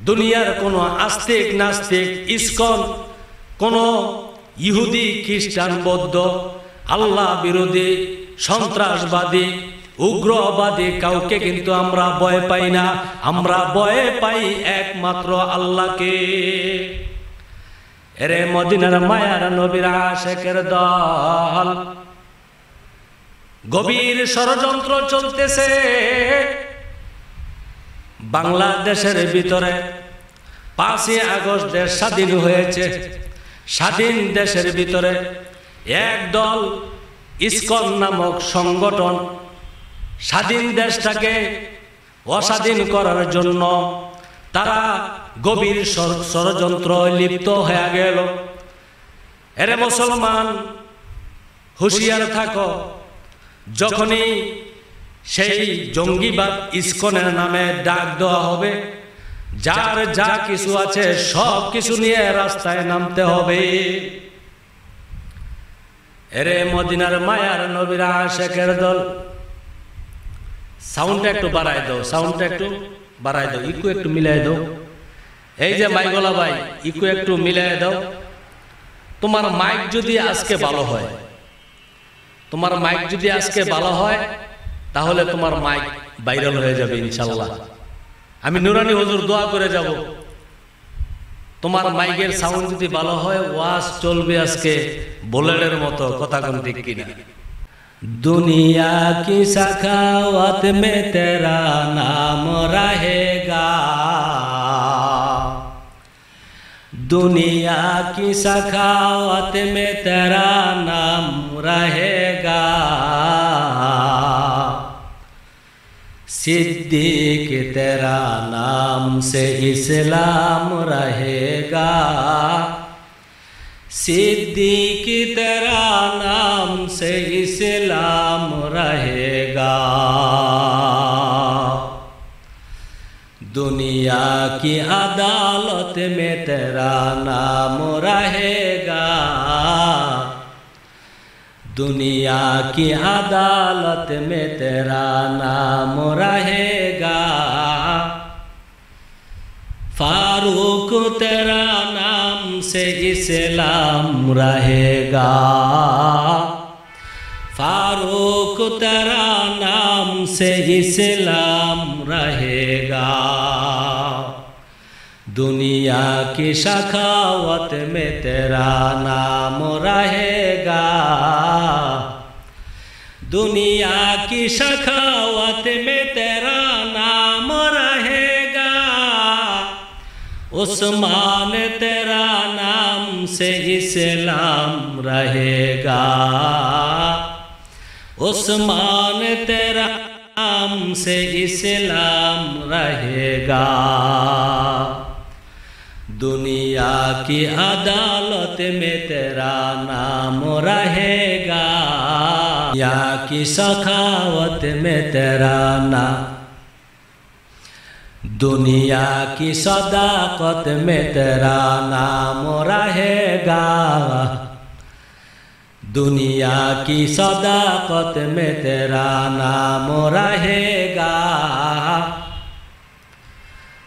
দুনিয়ার কোনো আস্তিক নাস্তিক ইসকন, কোনো ইহুদি খ্রিস্টান বৌদ্ধ আল্লাহ বিরোধী সন্ত্রাসবাদী উগ্রবাদী কাউকে কিন্তু আমরা ভয় পাই না। আমরা ভয় পাই একমাত্র আল্লাহকে। এরে মদিনার মায়ার নবীর আশিকের দল, গভীর ষড়যন্ত্র চলতেছে বাংলাদেশের ভিতরে। 5ই আগস্ট দেশ স্বাধীন হয়েছে। স্বাধীন দেশের ভিতরে একদল ইসকন নামক সংগঠন স্বাধীন দেশটাকে অস্বাধীন করার জন্য তারা গভীর ষড়যন্ত্র লিপ্ত হয়ে গেল। এরে মুসলমান, হুঁশিয়ার থাকো, যখনই সেই জঙ্গিবাদ ইসকনের নামে ডাক দেওয়া হবে, যার যা কিছু আছে সব কিছু নিয়ে রাস্তায় নামতে হবে। এরে মদিনার মায়ার নবীর আশিকের দল, সাউন্ডটা একটু বাড়ায় দাও, সাউন্ডটা একটু বাড়ায় দাও, ইকো একটু মিলাই দাও। এই যে মাইগলা ভাই, ইকো একটু মিলাই দাও। তোমার মাইক যদি আজকে ভালো হয়, তোমার মাইক যদি আজকে ভালো হয়, তাহলে তোমার মাইক ভাইরাল হয়ে যাবে ইনশাআল্লাহ। আমি নুরানি হুজুর দোয়া করে যাব, তোমার মাইকের সাউন্ড যদি ভালো হয়, ওয়াজ চলবে আজকে বুলেটের মতো। কথা কোন ঠিক কিনা? दुनिया की सखावत में तेरा नाम रहेगा, दुनिया की सखावत में तेरा नाम रहेगा, सिद्दीक तेरा नाम से इस्लाम रहेगा, सिद्दीक तेरा नाम से इस्लाम रहेगा, दुनिया की अदालत में तेरा नाम रहेगा, दुनिया की अदालत में तेरा नाम रहेगा, फारूक तेरा नाम से इस्लाम रहेगा, फारूक तेरा नाम से इस्लाम रहेगा, दुनिया की सखावत में तेरा नाम रहेगा, दुनिया की सखावत में तेरा नाम रहेगा, उस्मान तेरा नाम से इस्लाम रहेगा, उस्मान तेरा नाम से इस्लाम रहेगा, दुनिया की अदालत में तेरा नाम रहेगा, या की सखावत में तेरा नाम, दुनिया की सदाकत में तेरा नाम रहेगा, दुनिया की सदाकत में तेरा नाम रहेगा,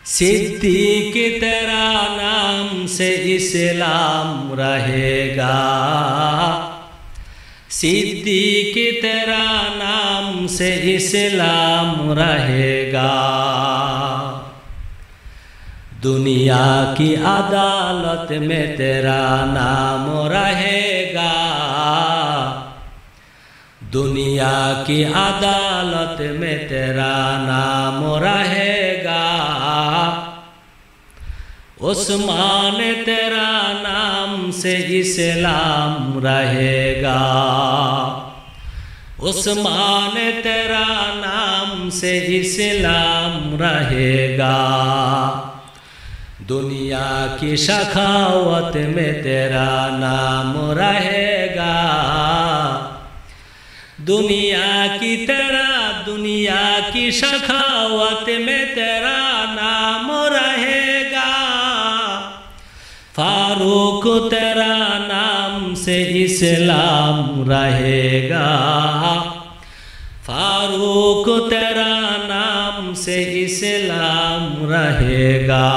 सिद्दीक तेरा नाम से इस्लाम रहेगा, सिद्दीक तेरा नाम से इस्लाम रहेगा, दुनिया की अदालत में तेरा नाम रहेगा, दुनिया की अदालत में तेरा नाम रहेगा, उस्मान तेरा नाम से इस्लाम रहेगा, उस्मान तेरा नाम से इस्लाम रहेगा, दुनिया की सखावत में तेरा नाम रहेगा, दुनिया की सखावत में तेरा नाम रहेगा, फारूक तेरा नाम से इस्लाम रहेगा, फारूक तेरा नाम से इस्लाम रहेगा।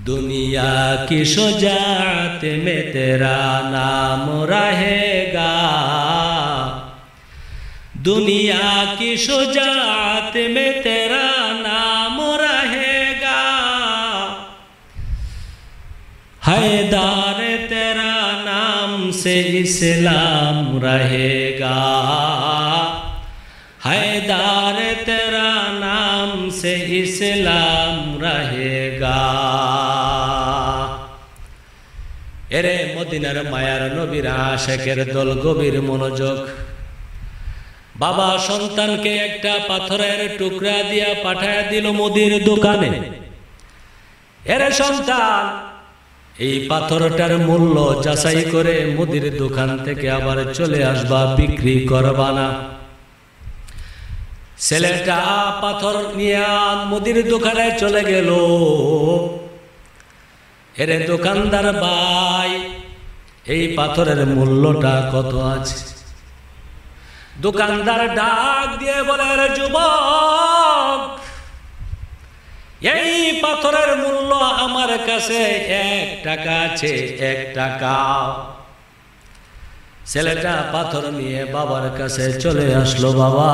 दुनिया की शुजाअत में तेरा नाम रहेगा। दुनिया की शुजाअत में तेरा नाम रहेगा। हैदर तेरा नाम से इस्लाम रहेगा। हैदर तेरा नाम से इस्लाम रहेगा। এরে মদিনার মায়ার নবীর আশিকের দল গভীর মনোযোগ। বাবা সন্তানকে একটা পাথরের টুকরা দিয়া পাঠায় দিল মুদির দোকানে। এরে সন্তান, এই পাথরটার মূল্য যাচাই করে মুদির দোকান থেকে আবার চলে আসবা, বিক্রি করবা না। ছেলেটা পাথর নিয়ে মুদির দোকানে চলে গেল। এরে দোকানদার ভাই, এই পাথরের মূল্যটা কত আছে? দোকানদার ডাক দিয়ে বলে, রে যুবক, এই পাথরের মূল্য আমার কাছে 1 টাকা আছে, 1 টাকা। ছেলেটা পাথর নিয়ে বাবার কাছে চলে আসলো। বাবা,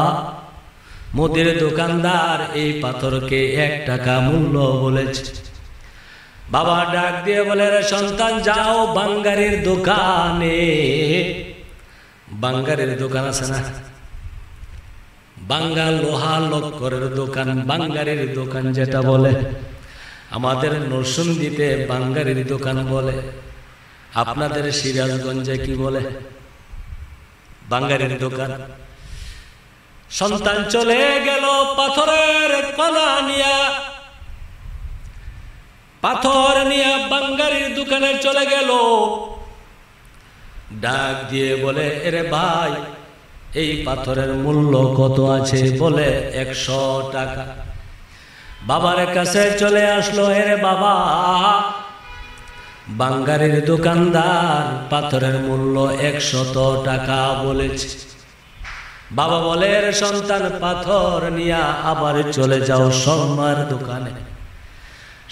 মুদির দোকানদার এই পাথরকে 1 টাকা মূল্য বলেছে। বাবা ডাক দিয়ে বলে, রে সন্তান, যাও বাঙ্গারির দোকানে। বাঙ্গারির দোকান আছে না? বাঙ্গা লোহা লক্করের দোকান, বাঙ্গারির দোকান যেটা বলে, আমাদের নরসিংদীতে বাঙ্গারির দোকান বলে। আপনাদের সিরাজগঞ্জে কি বলে? বাঙ্গারির দোকান। সন্তান চলে গেল পাথরের কণা নিয়া, পাথর নিয়ে বাঙ্গারির দোকানে চলে গেল। ডাক দিয়ে বলে, এরে ভাই, এই পাথরের মূল্য কত আছে? বলে 100 টাকা। বাবার কাছে চলে আসলো। এরে বাবা, বাঙ্গারির দোকানদার পাথরের মূল্য 100 টাকা বলেছে। বাবা বলে, রে সন্তান, পাথর নিয়ে আবার চলে যাও স্বর্ণের দোকানে।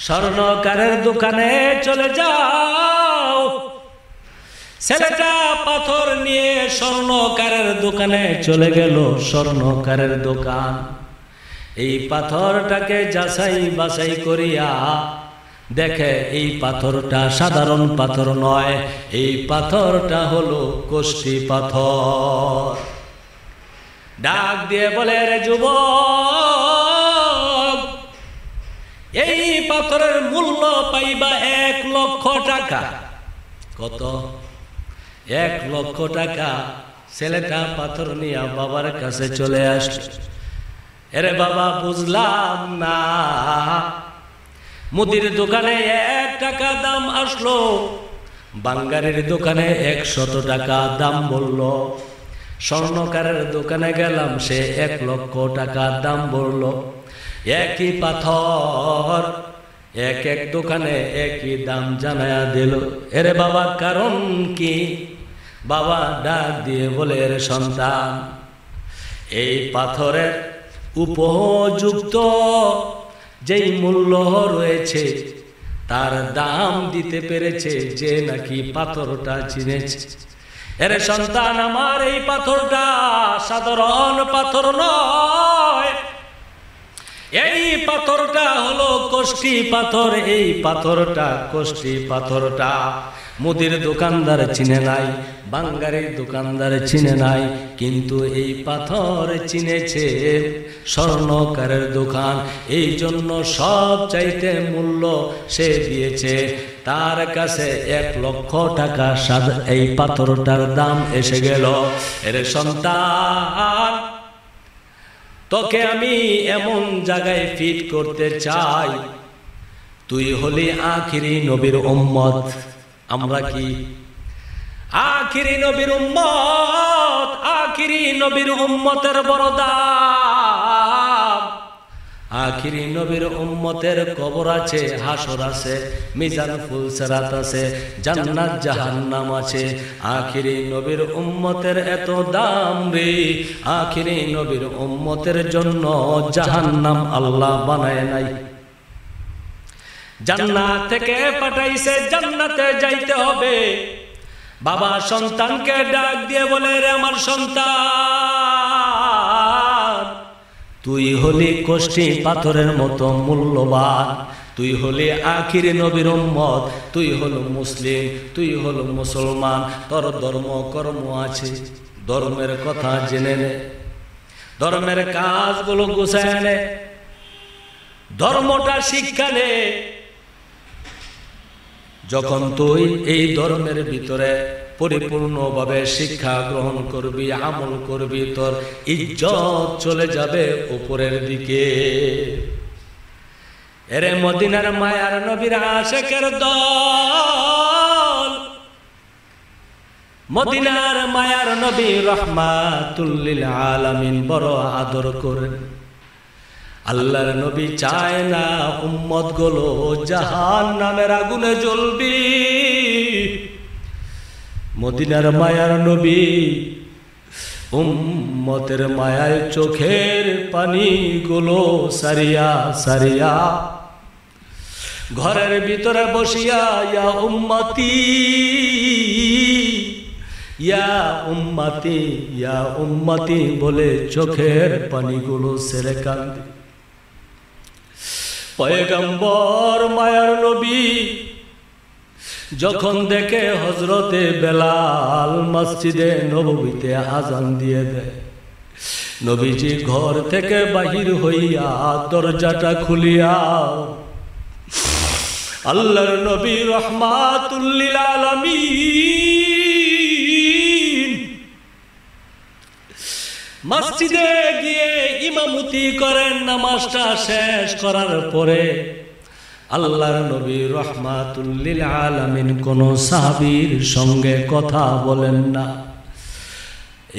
স্বর্ণকারের দোকানে চলে যাও। ছেলেটা পাথর নিয়ে স্বর্ণকারের দোকানে চলে গেল। স্বর্ণকারের দোকান এই পাথরটাকে যাচাই বাছাই করিয়া দেখে, এই পাথরটা সাধারণ পাথর নয়, এই পাথরটা হলো কোষ্ঠী পাথর। ডাক দিয়ে বলে, রে যুবক, এই পাথরের মূল্য পাইবা 1 লক্ষ টাকা। কত? 1 লক্ষ টাকা। ছেলেটা পাথর নিয়ে বাবার কাছে চলে আসছে। এরে বাবা, বুঝলাম না, মুদির দোকানে 1 টাকা দাম আসলো, বাঙ্গারির দোকানে 100 টাকা দাম বলল। স্বর্ণকারের দোকানে গেলাম, সে 1 লক্ষ টাকা দাম বলল। একই পাথর, এক এক দোকানে একই দাম জানায়া দিল। এরে বাবা, কারণ কি? বাবা ডাক দিয়ে বলে, রে সন্তান, এই পাথরের উপযুক্ত যেই মূল্য রয়েছে তার দাম দিতে পেরেছে যে নাকি পাথরটা চিনেছে। এরে সন্তান, আমার এই পাথরটা সাধারণ পাথর নয়, এই পাথরটা হলো কোষ্ঠী পাথর। এই পাথরটা, কোষ্ঠী পাথরটা মুদির দোকানদার চিনে নাই, বাঙ্গারির দোকানদার চিনে নাই, কিন্তু এই পাথর চিনেছে স্বর্ণকারের দোকান। এই জন্য সব চাইতে মূল্য সে দিয়েছে। তার কাছে 1 লক্ষ টাকা এই পাথরটার দাম এসে গেল। এর সন্তান, তোকে আমি এমন জায়গায় ফিট করতে চাই, তুই হলি আখিরি নবীর উম্মত। আমরা কি আখিরি নবীর উম্মত? আখিরি নবীর উম্মতের বড় দাম। আখিরি নবীর উম্মতের কবর আছে, হাসর আছে, মিজান ফুলসিরাত আছে, জান্নাত জাহান্নাম আছে। আখিরি নবীর উম্মতের এত দাম রে, আখিরি নবীর উম্মতের জন্য জাহান্নাম আল্লাহ বানায় নাই। জান্নাত থেকে পাঠাইছে, জান্নাতে যাইতে হবে। বাবা সন্তানকে ডাক দিয়ে বলে, রে আমার সন্তান, তুই হলি কষ্টি পাথরের মতো মূল্যবান, তুই হলি আখিরি নবীর উম্মত, তুই হল মুসলিম, তুই হল মুসলমান, তোর ধর্ম কর্ম আছে, ধর্মের কথা জেনে নে, ধর্মের কাজগুলো গুছায় নে, ধর্মটা শিক্ষা নে। যখন তুই এই ধর্মের ভিতরে পরিপূর্ণভাবে শিক্ষা গ্রহণ করবি, আমল করবি, তোর ইজ্জত চলে যাবে উপরের দিকে। এরে মদিনার মায়ার নবীর আশিকের দল, মদিনার মায়ার নবী রাহমাতুল লিল আলামিন বড় আদর করেন। আল্লাহর নবী চায় না উম্মত গুলো জাহান্নামের আগুনে জ্বলবি। মদিনার মায়ার নবী উম্মতের মায়ায় চোখের পানি গুলো সারিয়া সারিয়া ঘরের ভিতরে বসিয়া, ইয়া উম্মতি, ইয়া উম্মতি, ইয়া উম্মতি বলে চোখের পানিগুলো ছেড়ে কান্দে। পয়গম্বর মায়ার নবী যখন দেখে হযরতে বেলাল মসজিদে নববীতে আযান দিয়ে দেয়, নবীজি ঘর থেকে বাহির হইয়া দরজাটা খুলিয়া আল্লাহর নবী রাহমাতুল লিল আলামিন মসজিদে গিয়ে ইমামতি করেন। নামাজটা শেষ করার পরে আল্লাহর নবী রাহমাতুল লিল আলামিন কোন সাহাবীর সঙ্গে কথা বলেন না।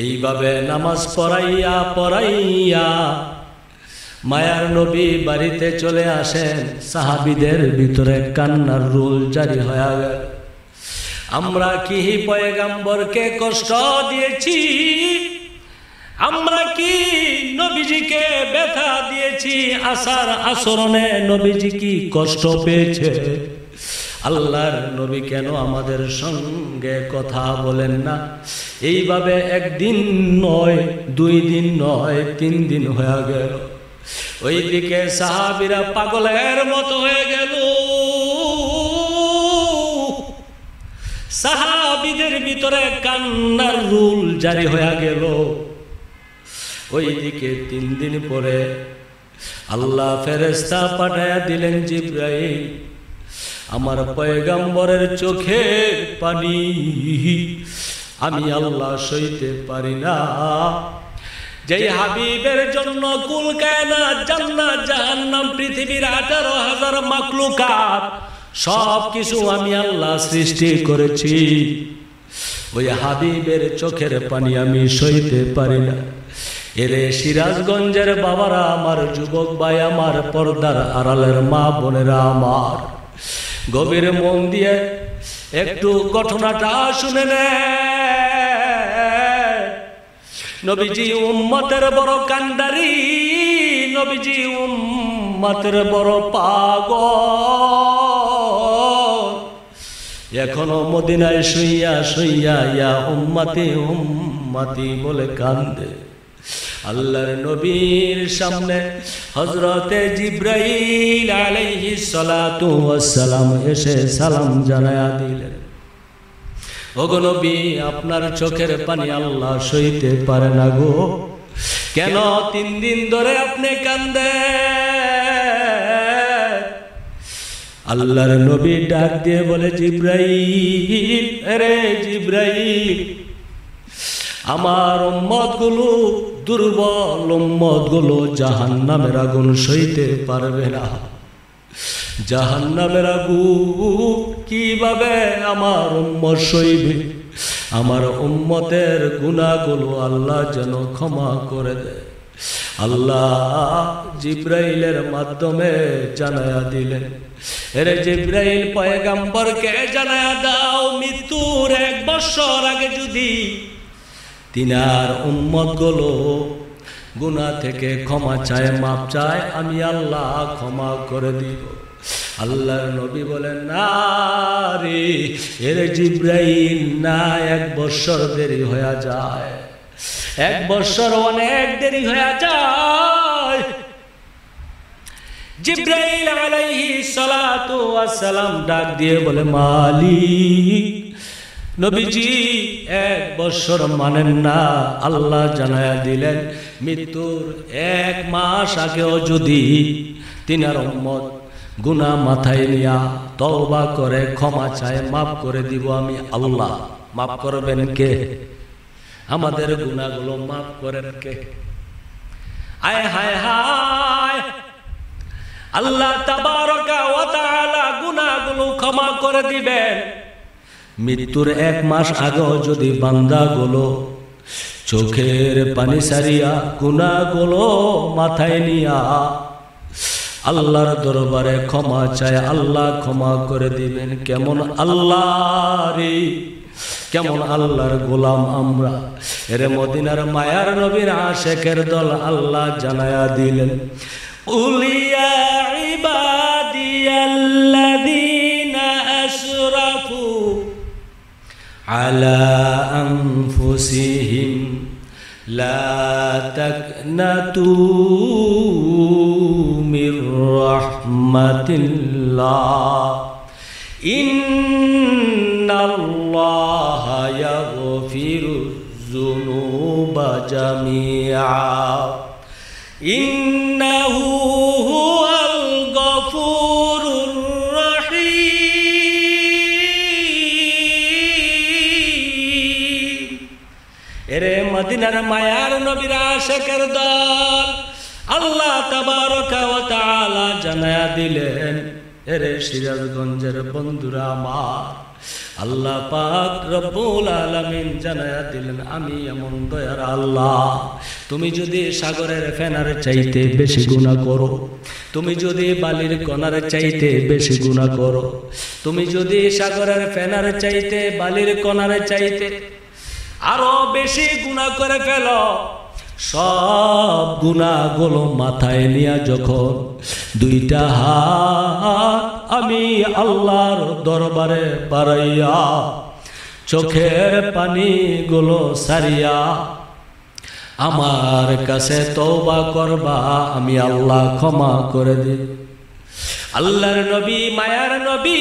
এইভাবে নামাজ পড়াইয়া পড়াইয়া মায়ার নবী বাড়িতে চলে আসেন। সাহাবীদের ভিতরে কান্নার রোল জারি হয়ে গেল। আমরা কি পয়গম্বরকে কষ্ট দিয়েছি? আমরা কি নবীজিকে ব্যথা দিয়েছি? আসার আচরণে নবীজি কি কষ্ট পেয়েছে? আল্লাহর নবী কেন আমাদের সঙ্গে কথা বলেন না? এইভাবে একদিন নয়, 2 দিন নয়, 3 দিন হয়ে গেল। ওইদিকে সাহাবীরা পাগলের মতো হয়ে গেল। সাহাবীদের ভিতরে কান্নার রুল জারি হয়ে গেল। ওইদিকে 3 দিন পরে আল্লাহ ফেরেশতা পাঠায়া দিলেন জিবরাইল, আমার পয়গম্বরের চোখের পানি আমি আল্লাহ সইতে পারি না। যেই হাবিবের জন্য কুল কায়নাত, জান্নাত জাহান্নাম, পৃথিবীর 18,000 মাখলুকাত সব কিছু আমি আল্লাহ সৃষ্টি করেছি, ওই হাবিবের চোখের পানি আমি সইতে পারি না। এরে সিরাজগঞ্জের বাবারা আমার, যুবক ভাই আমার, পর্দার আড়ালের মা বোনেরা আমার, গভীর মন দিয়ে একটু ঘটনাটা শুনে নে। নবীজি উম্মতের বড় কান্ডারি, নবীজি উম্মতের বড় পাগল। এখনো মদিনায় শুইয়া শুইয়া ইয়া উম্মতি উম্মতি বলে কান্দে। আল্লাহর নবীর সামনে হযরতে জিবরাইল আলাইহিস সালাতু ওয়াস সালাম এসে সালাম জানায়া দিলেন, ওগো নবী, আপনার চোখের পানি আল্লাহ সইতে পারে না গো। কেন 3 দিন ধরে আপনি কান্দেন? আল্লাহর নবী ডাক দিয়ে বলে, জিবরাইল, আরে জিবরাইল, আমার উম্মত গুলো দুর্বল, উম্মত গুলো জাহান্নামের আগুন সইতে পারবে না। জাহান্নামের আগুন কিভাবে আমার উম্মত সইবে? আমার উম্মতের গুনাহগুলো আল্লাহ যেন ক্ষমা করে দেয়। আল্লাহ জিব্রাইলের মাধ্যমে জানায়া দিলেন, এরে জিব্রাইল পয়গম্বরকে জানায়া দাও মৃত্যুর 1 বছর আগে যদি তিনার উম্মত গুলো গুনাহ থেকে ক্ষমা চায়, মাপ চায়, আমি আল্লাহ ক্ষমা করে দিব। আল্লাহর নবী বলেন, না রে এরে জিব্রাইল, না 1 বছর দেরি হয়ে যায়, 1 বছর অনেক দেরি হয়ে যায়। জিব্রাইল আলাইহিস সালাতু ওয়াস সালাম ডাক দিয়ে বলে, মালিক, নবীজি 1 বছর মানেন না। আল্লাহ জানায়া দিলেন মৃত্যুর 1 মাস আগেও যদি তিনার উম্মত গুনাহ মাথায় নিয়া তওবা করে ক্ষমা চায়, মাফ করে দিব আমি আল্লাহ। মাফ করবেন কে? আমাদের গুনাহগুলো মাফ করেন কে? আয় হায় হায়, আল্লাহ তাবারকা ওয়া তাআলা গুনাহগুলো ক্ষমা করে দিবেন। মৃত্যুর 1 মাস আগেও যদি বান্দাগুলো চোখের পানি সারিয়া গুনাহগুলো মাথায় নিয়া আল্লাহর দরবারে ক্ষমা চায়, আল্লাহ ক্ষমা করে দিবেন। কেমন আল্লাহ রে, কেমন আল্লাহর গোলাম আমরা। এরে মদিনার মায়ার নবীর আশিকের দল আল্লাহ জানায়া দিলেন, উলিয়া ইবাদিয়াল্লাযীনা আসরাফু আলা আনফুসিহিম লা তাকনাতু মির রাহমাতিল্লাহ ইন্নাল্লাহা ইয়াগফিরুয যুনুবা জামিআ ইন্নাহু হুয়াল গফুরুর রহিম। এরে মদিনার মায়ার নবীর আশিকের দল আল্লাহ তাবারকা ওয়া তাআলা জানায়া দিলেন, এরে সিরাজগঞ্জের বন্ধুরা আমার, আল্লাহ পাক রব্বুল আলামিন জানায়া দিলেন, আমি এমন দয়ার আল্লাহ, তুমি যদি সাগরের ফেনার চাইতে বেশি গুনাহ করো, তুমি যদি বালির কণার চাইতে বেশি গুনাহ করো, তুমি যদি সাগরের ফেনার চাইতে বালির কণার চাইতে আরো বেশি গুনাহ করে ফেলো, সব গুনাহগুলো মাথায় নিয়ে যখন 2টা হাত আমি আল্লাহর দরবারে বাড়াইয়া চোখের পানিগুলো সারিয়া আমার কাছে তওবা করবা, আমি আল্লাহ ক্ষমা করে দিই। আল্লাহর নবী মায়ার নবী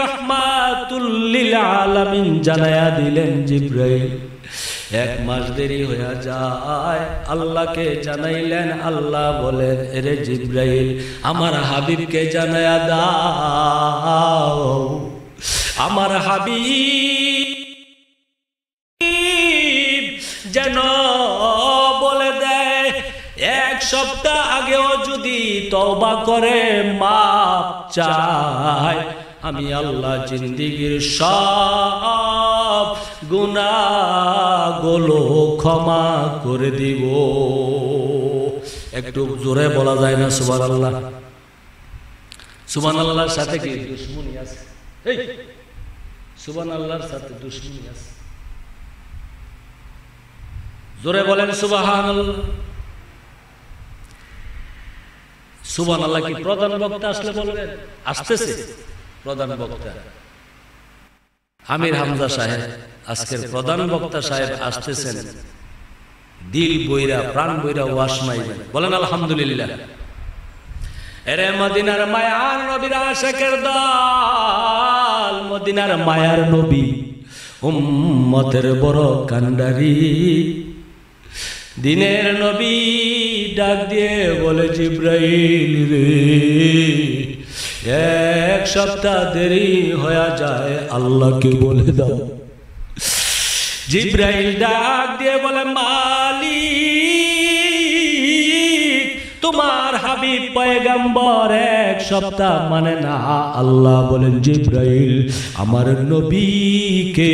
রাহমাতুল লিল আলামিন জানায়া দিলেন, জিব্রাইল 1 মাস দেরি হয়ে যায়। আল্লাহকে জানাইলেন, আল্লাহ বলেন, এরে জিব্রাইল আমার হাবিবকে জানায়া দাও, আমার হাবিব যেন বলে দেয় 1 সপ্তাহ আগেও যদি তওবা করে মাপ চায়, আমি আল্লাহ জিন্দেগীর সব গুনাহগুলো ক্ষমা করে দিব। একটু জোরে বলা যায় না সুবহানাল্লাহ? সুবহানাল্লাহর সাথে কি দুশমনি আছে? এই সুবহানাল্লাহর সাথে দুশমনি আছে? জোরে বলেন সুবহানাল্লাহ। সুবহানাল্লাহ কি প্রধান বক্তা আসলে বলবেন? আসতেছে প্রধান বক্তা আমির হামজা সাহেব, আজকের প্রধান বক্তা সাহেব আসতেছেন। দিল বইরা প্রাণ বইরা ওয়াজ মাইবেন, বলেন আলহামদুলিল্লাহ। এরে মদিনার মায়ার নবীর আশিকের দল, মদিনার মায়ার নবী উম্মতের বড় কান্ডারি, দিনের নবী ডাক দিয়ে বলে, জিব্রাইল রে 1 সপ্তাহ দেরি হয়ে যায়, আল্লাহকে বলে দাও। জিব্রাইল ডাক দিয়ে বলে, মালিক তোমার হাবিব হাবিব পয়গম্বর এক সপ্তাহ মানে না। আল্লাহ বলেন জিবরাইল আমার নবীকে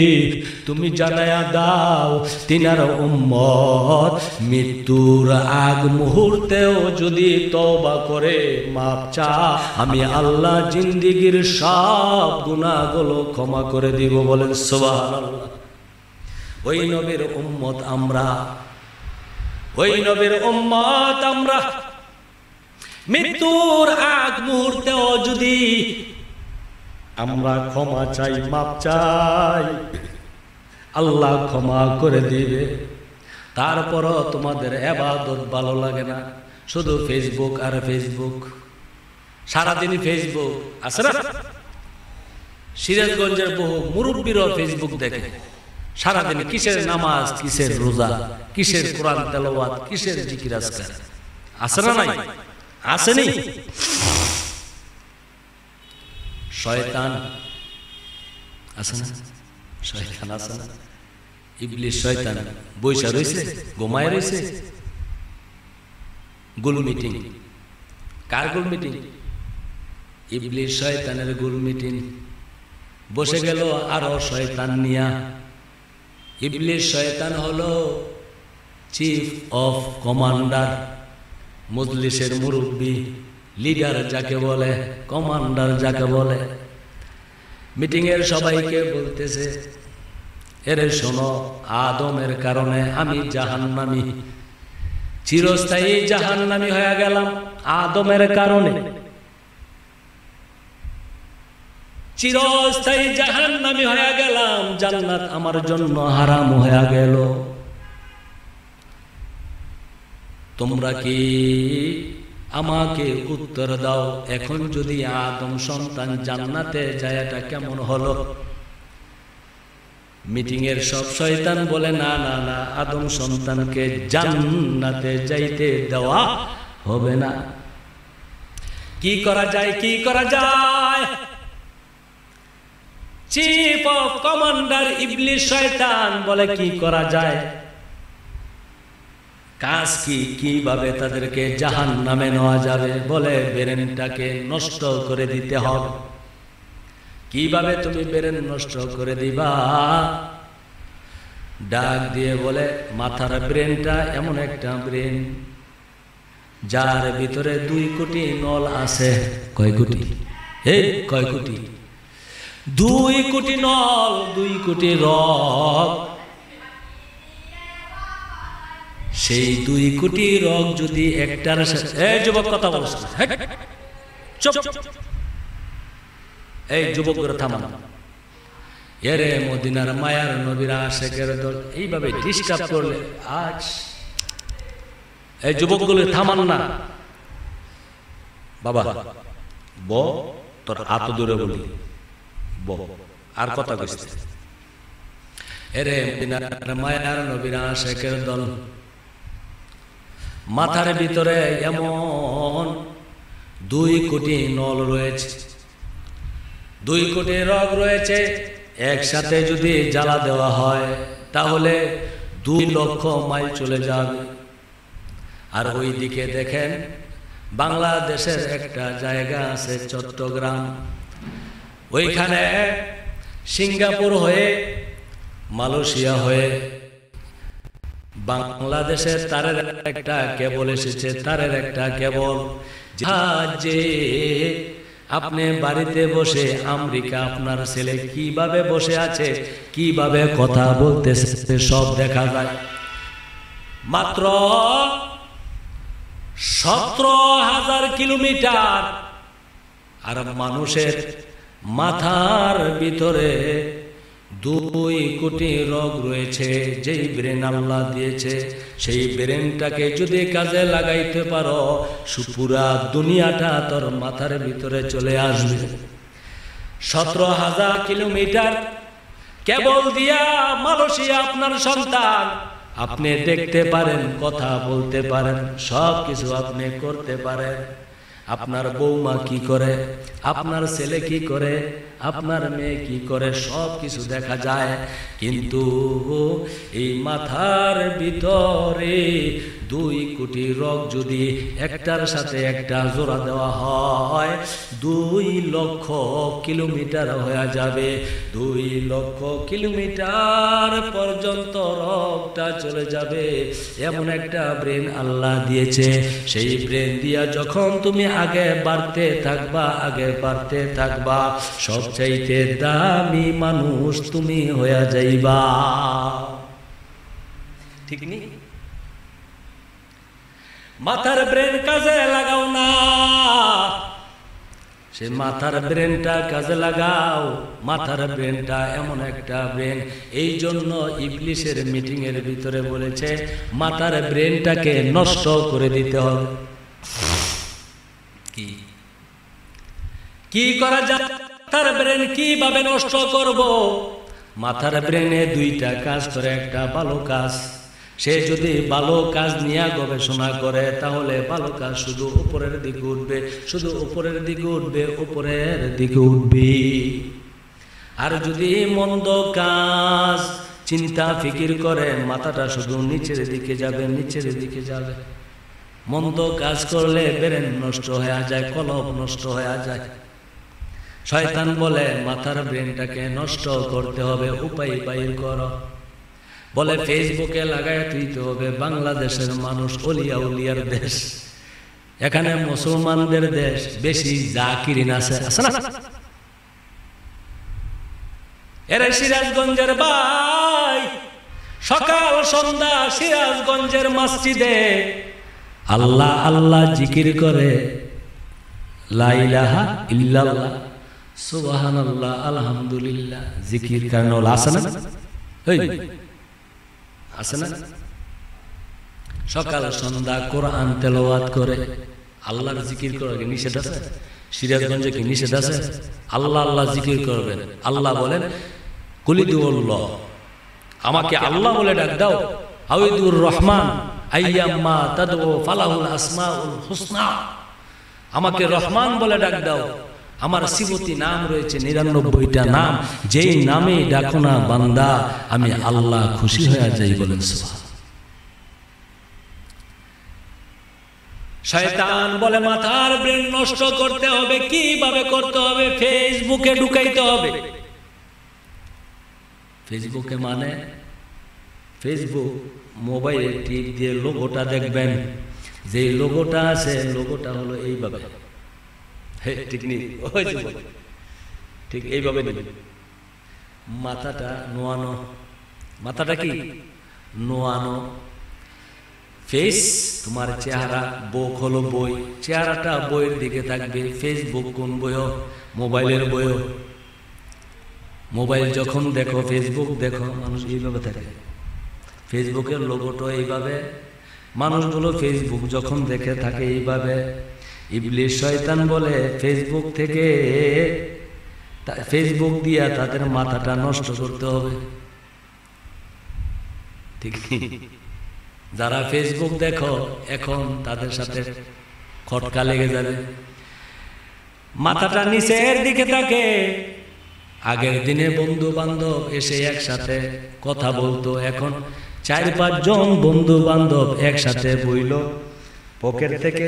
তুমি জানায়া দাও তিনার উম্মত মৃত্যুর আগ মুহূর্তেও যদি তওবা করে মাপ চা আমি আল্লাহ জিন্দেগীর সব গুনাহগুলো ক্ষমা করে দিব। বলেন সুবহানাল্লাহ। ওই নবীর উম্মত আমরা, ওই নবীর উম্মত আমরা। মৃত্যুর আগ মুহূর্তেও যদি আমরা ক্ষমা চাই মাপ চাই আল্লাহ ক্ষমা করে দিবে। তারপরও তোমাদের ইবাদত ভালো লাগে না, শুধু ফেসবুক আর ফেসবুক, সারাদিন ফেসবুক আছে না? সিরাজগঞ্জের বহু মুরব্বীরাও ফেসবুক দেখে সারাদিন, কিসের নামাজ, কিসের রোজা, কিসের কোরআন তেলাওয়াত, কিসের জিকির আজকার, আছে না? নাই আসেনি? শয়তান আছে না? শয়তান আছে না? ইবলিস শয়তান বৈশা রয়েছে, ঘুমায় রয়েছে। গুল মিটিং, কার গুল মিটিং? ইবলিস শয়তানের গুল মিটিং। বসে গেল আরো শয়তান নিয়া। ইবলিস শয়তান হলো চিফ অফ কমান্ডার, মজলিসের মুরব্বী, লিডার যাকে বলে, কমান্ডার যাকে বলে। মিটিং এর সবাইকে বলতেছে এরে শোনো, আদমের কারণে আমি জাহান্নামী, চিরস্থায়ী জাহান্নামী হয়ে গেলাম আদমের কারণে। চিরস্থায়ী জাহান্নামী হয়ে গেলাম, জান্নাত আমার জন্য হারাম হয়ে গেল। তোমরা কি আমাকে উত্তর দাও, এখন যদি আদম সন্তান জান্নাতে যায় এটা কেমন হলো? মিটিং এর সব শয়তান বলে না না না, আদম সন্তানকে জান্নাতে যাইতে দেওয়া হবে না। কি করা যায়, কি করা যায়? চিফ অফ কমান্ডার ইবলিস শয়তান বলে কি করা যায়, কাজ কি, কিভাবে তাদেরকে জাহান্নামে নেওয়া যাবে? বলে ব্রেনটাকে নষ্ট করে দিতে হবে। কিভাবে তুমি ব্রেন নষ্ট করে দিবা? ডাক দিয়ে বলে মাথার ব্রেনটা এমন একটা ব্রেন যার ভিতরে 2 কোটি নল আছে। কয় কোটি? এই কয় কোটি? 2 কোটি নল, 2 কোটি রগ। সেই 2 কোটি রগ যদি একটার সাথে, এই যুবক কথা বলছ, চুপ। এই যুবকরা থামান। এরে মদিনার মায়ার নবীর আশিকের দল এইভাবে ডিস্টার্ব করলে আজ এই যুবকগুলো থামান না। বাবা ব তোর হাত দূরে বলি ব, আর কথা কইছে। এরে মদিনার মায়ার নবীর আশিকের দল, মাথার ভিতরে এমন 2 কোটি নল রয়েছে, 2 কোটি রগ রয়েছে। একসাথে যদি জ্বালা দেওয়া হয় তাহলে 2 লক্ষ মাইল চলে যাবে। আর ওই দিকে দেখেন বাংলাদেশের একটা জায়গা আছে চট্টগ্রাম, ওইখানে সিঙ্গাপুর হয়ে, মালয়েশিয়া হয়ে বাংলাদেশের তারের একটা কেবল এসেছে, তারের একটা কেবল। যে আপনি বাড়িতে বসে আমেরিকা আপনার ছেলে কিভাবে বসে আছে, কিভাবে কথা বলতেছে সব দেখা যায়। মাত্র 17,000 কিলোমিটার। আর মানুষের মাথার ভিতরে 2 কোটি রগ রয়েছে। যেই ব্রেন আল্লাহ দিয়েছে সেই ব্রেনটাকে যদি কাজে লাগাইতে পারো, পুরা দুনিয়াটা তোর মাথার ভিতরে চলে আসবে। 17,000 কিলোমিটার কেবল দিয়া মালয়েশিয়া আপনার সন্তান, আপনি দেখতে পারেন, কথা বলতে পারেন, সব কিছু আপনি করতে পারেন। আপনার বৌমা কি করে, আপনার ছেলে কি করে, আপনার মেয়ে কি করে, সব কিছু দেখা যায়। কিন্তু এই মাথার ভিতরে 2 কোটি রগ যদি একটার সাথে একটা জোড়া দেওয়া হয় 2 লক্ষ কিলোমিটার হয়ে যাবে। 2 লক্ষ কিলোমিটার পর্যন্ত রগটা চলে যাবে। এমন একটা ব্রেন আল্লাহ দিয়েছে। সেই ব্রেন দিয়া যখন তুমি আগে বাড়তে থাকবা সবচাইতে দামি মানুষ তুমি হয়ে যাইবা। ঠিক নি? মাথার ব্রেন কাজে লাগাও না, সে মাথার ব্রেনটা কাজে লাগাও। মাথার ব্রেনটা এমন একটা ব্রেন, এই জন্য ইবলিসের মিটিং এর ভিতরে বলেছে মাথার ব্রেনটাকে নষ্ট করে দিতে হবে। কি করা যায়? মাথার ব্রেন কিভাবে নষ্ট করব? মাথার ব্রেনে 2টা কাজ করে। একটা ভালো কাজ, সে যদি ভালো কাজ নিয়ে গবেষণা করে তাহলে ভালো কাজ শুধু উপরের দিকে উঠবে, উপরের দিকে উঠবে। আর যদি মন্দ কাজ চিন্তা ফিকির করে মাথাটা শুধু নিচের দিকে যাবে। মন্দ কাজ করলে ব্রেন নষ্ট হয়ে যায়, কলব নষ্ট হয়ে যায়। শয়তান বলে মাথার ব্রেনটাকে নষ্ট করতে হবে, উপায় বাইর করো। বলে ফেসবুকে লাগায় দিতে হবে বাংলাদেশের মানুষ অলিয়া উলিয়ার দেশ, এখানে মুসলমানদের দেশ, বেশি জাকিরিন আছে না? এরা সিরাজগঞ্জের ভাই, সকাল সন্ধ্যা সিরাজগঞ্জের মসজিদে আল্লাহ আল্লাহ জিকির করে, লা ইলাহা ইল্লাল্লাহ, সুবহানাল্লাহ, আলহামদুলিল্লাহ, জিকির কারণ আছে না? আছে না? সকাল সন্ধ্যা কোরআন তেলাওয়াত করে। আল্লাহর জিকির করা কি নিষেধ আছে? সিরাজগঞ্জে কি নিষেধ আছে? আল্লাহ আল্লাহ জিকির করবেন। আল্লাহ বলেন কুলিদুল্লাহ, আমাকে আল্লাহ বলে ডাক দাও, আউদুর রহমান আইয়াম্মা তাদউ ফালাহুল আসমাউল হুসনা, আমাকে রহমান বলে ডাক দাও, আমার সিফতি নাম রয়েছে 99টা নাম, যেই নামে ডাকো না বান্দা আমি আল্লাহ খুশি হয়ে যাই। বলেন সুবহান। শয়তান বলে মাথার ব্রেন নষ্ট করতে হবে। কিভাবে করতে হবে? ফেসবুকে ঢুকাইতে হবে। ফেসবুকে মানে ফেসবুক মোবাইলে টিপ দিয়ে লোগোটা দেখবেন, যে লোগোটা আছে লোগোটা হলো এইভাবে, ঠিক নেই? ঠিক এইভাবে নেবেন। মাথাটা নোয়ানো, মাথাটা কি নোয়ানো। ফেস তোমার চেহারা, বুক হলো বই, চেহারাটা বইয়ের দিকে থাকবে। ফেসবুক কোন বইও? মোবাইলের বইও। মোবাইল যখন দেখো, ফেসবুক দেখো, মানুষ এইভাবে থাকে। ফেসবুকের লোগোটা এইভাবে, মানুষগুলো ফেসবুক যখন দেখে থাকে এইভাবে। ইবলিস শয়তান বলে ফেসবুক থেকে, ফেসবুক দিয়া তাদের মাথাটা নষ্ট করতে হবে। ঠিক? যারা ফেসবুক দেখো এখন তাদের সাথে খটকা লেগে যাবে। মাথাটা নিচের দিকে থাকে। আগের দিনে বন্ধু বান্ধব এসে একসাথে কথা বলতো, এখন 4-5 জন বন্ধু বান্ধব একসাথে বইল, পকেট থেকে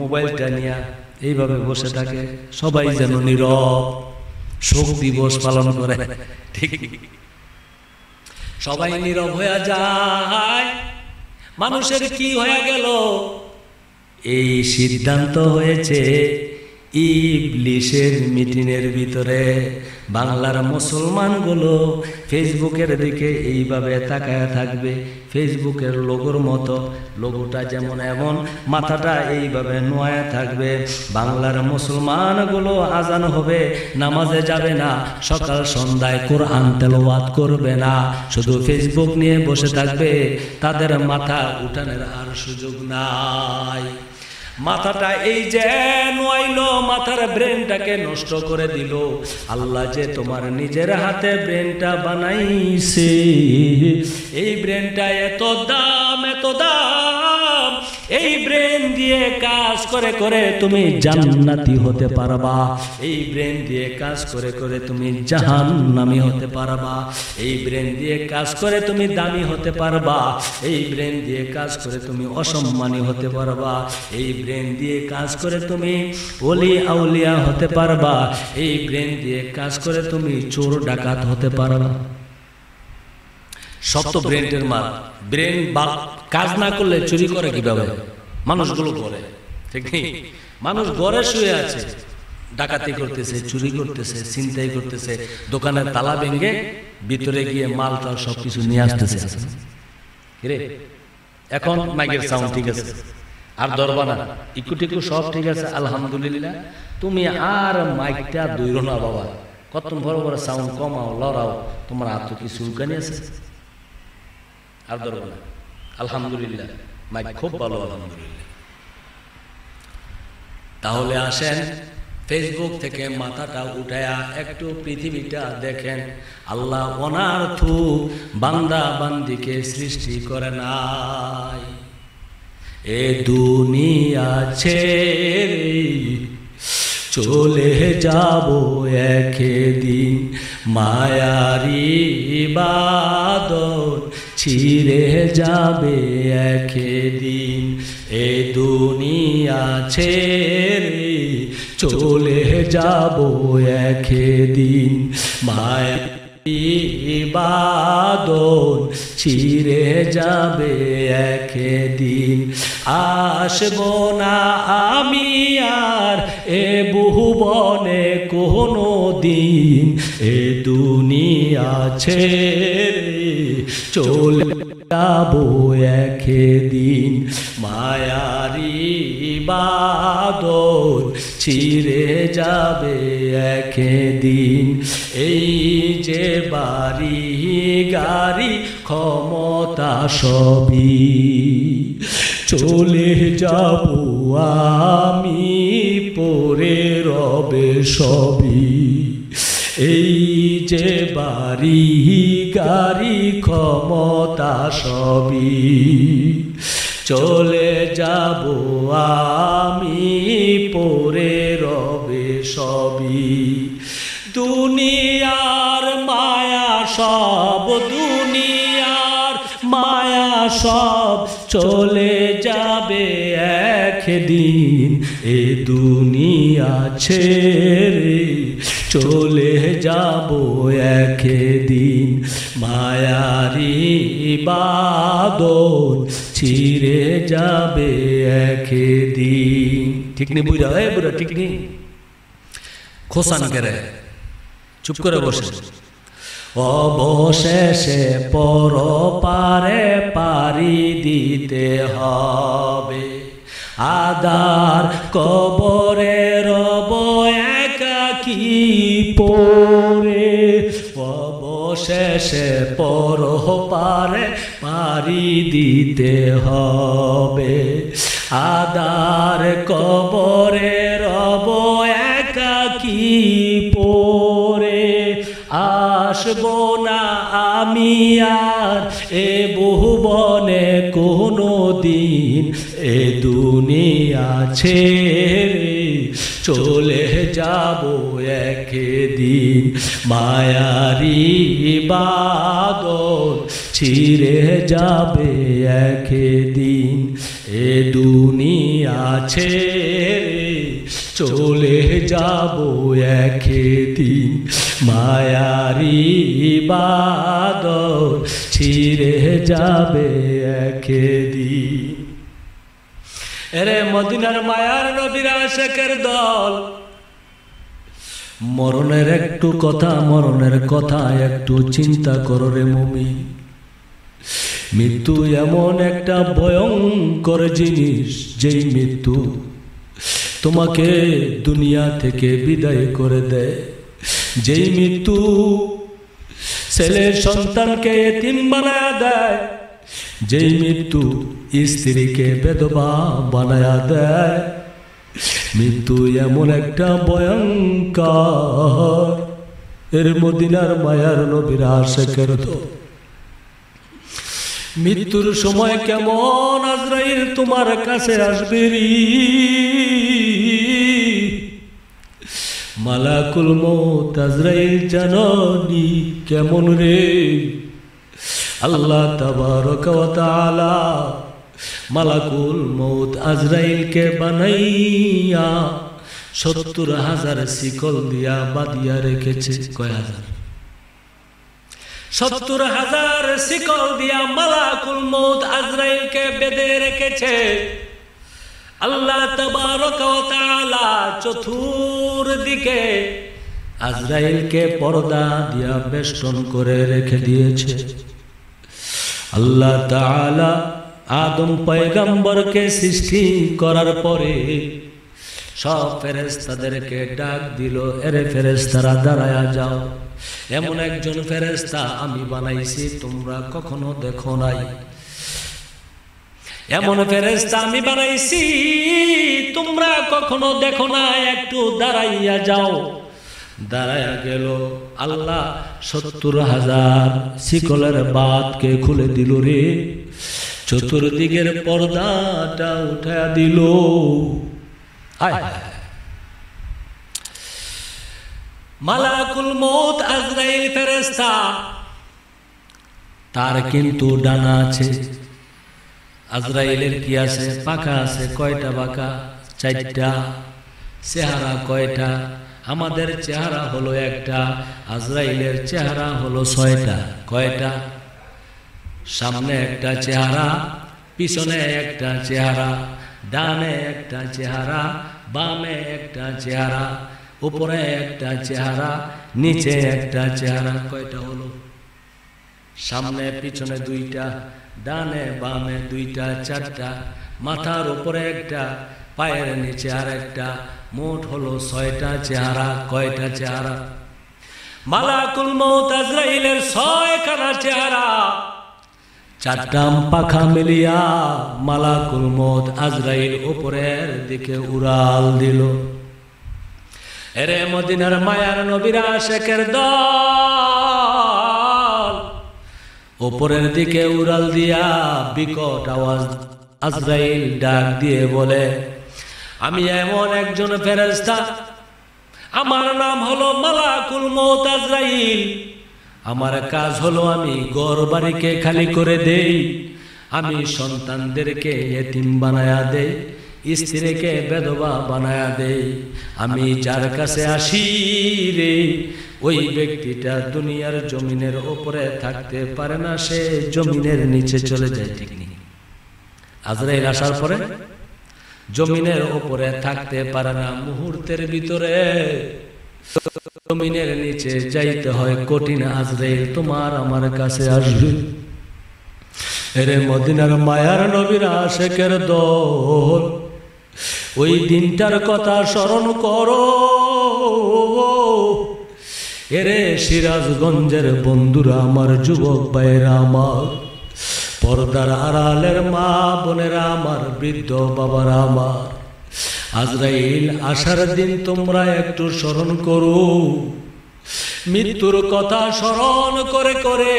মোবাইলটা নিয়ে এইভাবে বসে থাকে। সবাই যেন নীরব, শোক দিবস পালন করে। ঠিক? সবাই নীরব হয়ে যায়। মানুষের কি হয়ে গেল? এই সিদ্ধান্ত হয়েছে ইবলিসের মিটিংয়ের ভিতরে। বাংলার মুসলমানগুলো ফেসবুকের দিকে এইভাবে তাকায় থাকবে, ফেসবুকের লোগোর মতো। লোগোটা যেমন এমন, মাথাটা এইভাবে নোয়া থাকবে। বাংলার মুসলমানগুলো আজান হবে, নামাজে যাবে না, সকাল সন্ধ্যায় কোরআন তেলাওয়াত করবে না, শুধু ফেসবুক নিয়ে বসে থাকবে। তাদের মাথা উঠানোর আর সুযোগ নাই। মাথাটা এই যে নোয়াইলো, মাথার ব্রেনটাকে নষ্ট করে দিল। আল্লাহ যে তোমার নিজের হাতে ব্রেনটা বানাইছে, এই ব্রেনটা এত দাম, এত দাম, এই ব্রেন দিয়ে কাজ করে করে তুমি জান্নাতি হতে পারবা, এই ব্রেন দিয়ে কাজ করে করে তুমি জাহান্নামী হতে পারবা, এই ব্রেন দিয়ে কাজ করে তুমি দামি হতে পারবা, এই ব্রেন দিয়ে কাজ করে তুমি অসম্মানী হতে পারবা, এই ব্রেন দিয়ে কাজ করে তুমি ওলি আউলিয়া হতে পারবা, এই ব্রেন দিয়ে কাজ করে তুমি চোর ডাকাত হতে পারবা। সব তো ব্রেনের মাল। ব্রেন কাজ না করলে চুরি করে কিভাবে? মানুষগুলো করে, ঠিক নেই? মানুষ ঘরে শুয়ে আছে, ডাকাতি করতেছে, চুরি করতেছে, ছিনতাই করতেছে, দোকানের তালা ভেঙে ভিতরে গিয়ে মাল টাল সবকিছু নিয়ে আসতেছে। রে এখন মাইকের সাউন্ড ঠিক আছে, আর ধরবা না, ইকুটিকু সব ঠিক আছে, আলহামদুলিল্লাহ। তুমি আর মাইকটা দইরো না বাবা, কত বড় বড় সাউন্ড কমাও, লড়াও, তোমার হাত কি চুলকানি আছে? আর ধরবো না, আলহামদুলিল্লাহ, মাইক খুব ভালো, আলহামদুলিল্লাহ। তাহলে আসেন ফেসবুক থেকে মাথাটা উঠায়া একটু পৃথিবীটা দেখেন। আল্লাহ অনার্থ বান্দা বান্দিকে সৃষ্টি করে নাই। এ দুনিয়া ছেড়ে চলে যাব একদিন, মায়ারি বাদল ছিঁড়ে যাবে একদিন। এ দুনিয়া ছেড়ে চলে যাব একদিন, মায়ারি বাদল ছিঁড়ে যাবে একদিন। আসবো না আমি আর এ ভুবনে কোনো দিন, এ দুনিয়া ছেড়ে চলে যাব একদিন, মায়ারি বাদল ছিঁড়ে যাবে একদিন। এই যে বাড়ি গাড়ি ক্ষমতা সবই চলে যাব আমি, পরে রবে সবই। এই যে বাড়ি গাড়ি ক্ষমতা সবই চলে যাব আমি, পরে রবে সবই। দুনিয়ার মায়া সব, দুনিয়ার মায়া সব চলে যাবে একদিন, এ দুনিয়া ছেড়ে চলে যাব একদিন, মায়ারি বাদল ছিঁড়ে যাবে একদিন। ঠিক নেই বুঝা? এ বুড়া ঠিক নেই, খোসান করে চুপ করে বসে। অবশেষে পরপারে পাড়ি দিতে হবে, আদার কবরে রব একাকী পড়ে। অবশেষে পরপারে পাড়ি দিতে হবে, আদার কবরে রব একাকী পড়ে। আসবো না আমি আর এ ভুবনে কোনো দিন, এ দুনিয়া ছেড়ে চলে যাব একদিন, মায়ারি বাদল ছিঁড়ে যাবে একদিন। এ দুনিয়া ছেড়ে চলে যাব একদিন, মায়ারি বাদল ছিঁড়ে যাবে একদিন। এরে মদিনার মায়ার নবীর আশিকের দল, মরণের একটু কথা, মরণের কথা একটু চিন্তা করো রে মুমিন। মৃত্যু এমন একটা ভয়ঙ্কর জিনিস, যেই মৃত্যু তোমাকে দুনিয়া থেকে বিদায় করে দেয়, যেই মৃত্যু ছেলের সন্তানকে এতিম বানায়া দেয়, যেই মৃত্যু স্ত্রীকে বেধবা বানায়া দেয়। মৃত্যু এমন একটা ভয়ঙ্কর, এর মদিনার মায়ার নবীর আশিকের দল মৃত্যুর সময় কেমন আজরাইল তোমার কাছে আসবে রে, মালাকুল মউত আজরাইল জানি কেমন রে। আল্লাহ তাবারক ওয়া তাআলা মালাকুল মউত আজরাইলকে বানাইয়া ৭০,০০০ শিকল দিয়া বাঁধিয়া রেখেছে। কয় হাজার? ৭০,০০০ শিকল দিয়া মালাকুল মউত আজরাইলকে বেঁধে রেখেছে। আল্লাহ তাবারক ওয়া তাআলা চতুর্দিকে আজরাইলকে পর্দা দিয়া বেষ্টন করে রেখে দিয়েছে। আল্লাহ তাআলা আদম পয়গম্বরকে সৃষ্টি করার পরে সব ফেরেশতাদেরকে ডাক দিল, এরে ফেরেশতারা দাঁড়ায়া যাও, এমন একজন ফেরেশতা আমি বানাইছি তোমরা কখনো দেখো নাই। এমন ফেরেশতা আমি বানাইছি তোমরা কখনো দেখো না, একটু দাঁড়াইয়া যাও। দাঁড়াইয়া গেল। আল্লাহ ৭০,০০০ শিকলের বাঁধকে খুলে দিল রে, চতুর্দিকের পর্দাটা উঠায়া দিল। মালাকুল মউত আজরাইল ফেরেশতা, তার কিন্তু ডানা আছে। আজরাইলের কি আছে? পাখা আছে। কয়টা পাখা? ৪টা। চেহারা কয়টা? আমাদের চেহারা হলো একটা, আজরাইলের চেহারা হলো ৬টা। কয়টা? সামনে একটা চেহারা, পিছনে একটা চেহারা, ডানে একটা চেহারা, বামে একটা চেহারা, উপরে একটা চেহারা, নিচে একটা চেহারা। কয়টা হলো? সামনে পিছনে 2টা, ডানে বামে 2টা, 4টা। মাথার উপরে একটা, পায়ের নিচে আর একটা, মোট হলো 6টা চেহারা। কয়টা চেহারা? মালাকুল মউত আজরাইলের 6খানা চেহারা। 4টা পাখা মিলিয়া মালাকুল মউত আজরাইল উপরের দিকে উড়াল দিল। এরে মদিনার মায়ার নবীর আশিকের দল, উপরের দিকে উড়াল দিয়া বিকট আওয়াজ আজরাইল ডাক দিয়ে বলে, আমি এমন একজন ফেরেশতা, আমার নাম হলো মালাকুল মউত আজরাইল। আমার কাজ হলো আমি ঘর বাড়িকে খালি করে দেই, আমি সন্তানদেরকে ইতিম বানায়া দেই, স্ত্রীকে বেধবা বানায়া দেই। আমি যার কাছে আসি রে, ওই ব্যক্তিটা দুনিয়ার জমিনের উপরে থাকতে পারে না, সে জমিনের নিচে চলে যায়। ঠিক নেই? আজরাইল আসার পরে জমিনের উপরে থাকতে পারে না, মুহূর্তের ভিতরে জমিনের নিচে যাইতে হয়। কঠিন আজরাইল তোমার আমার কাছে আসবে। এরে মদিনার মায়ার নবীর আশিকের দল, ওই দিনটার কথা স্মরণ করো। এরে সিরাজগঞ্জের বন্ধুরা আমার, যুবক ভাইয়েরা আমার, পর্দার আড়ালের মা বোনেরা আমার, বৃদ্ধ বাবারা আমার, আজরাইল আসার দিন তোমরা একটু স্মরণ করো। মৃত্যুর কথা স্মরণ করে করে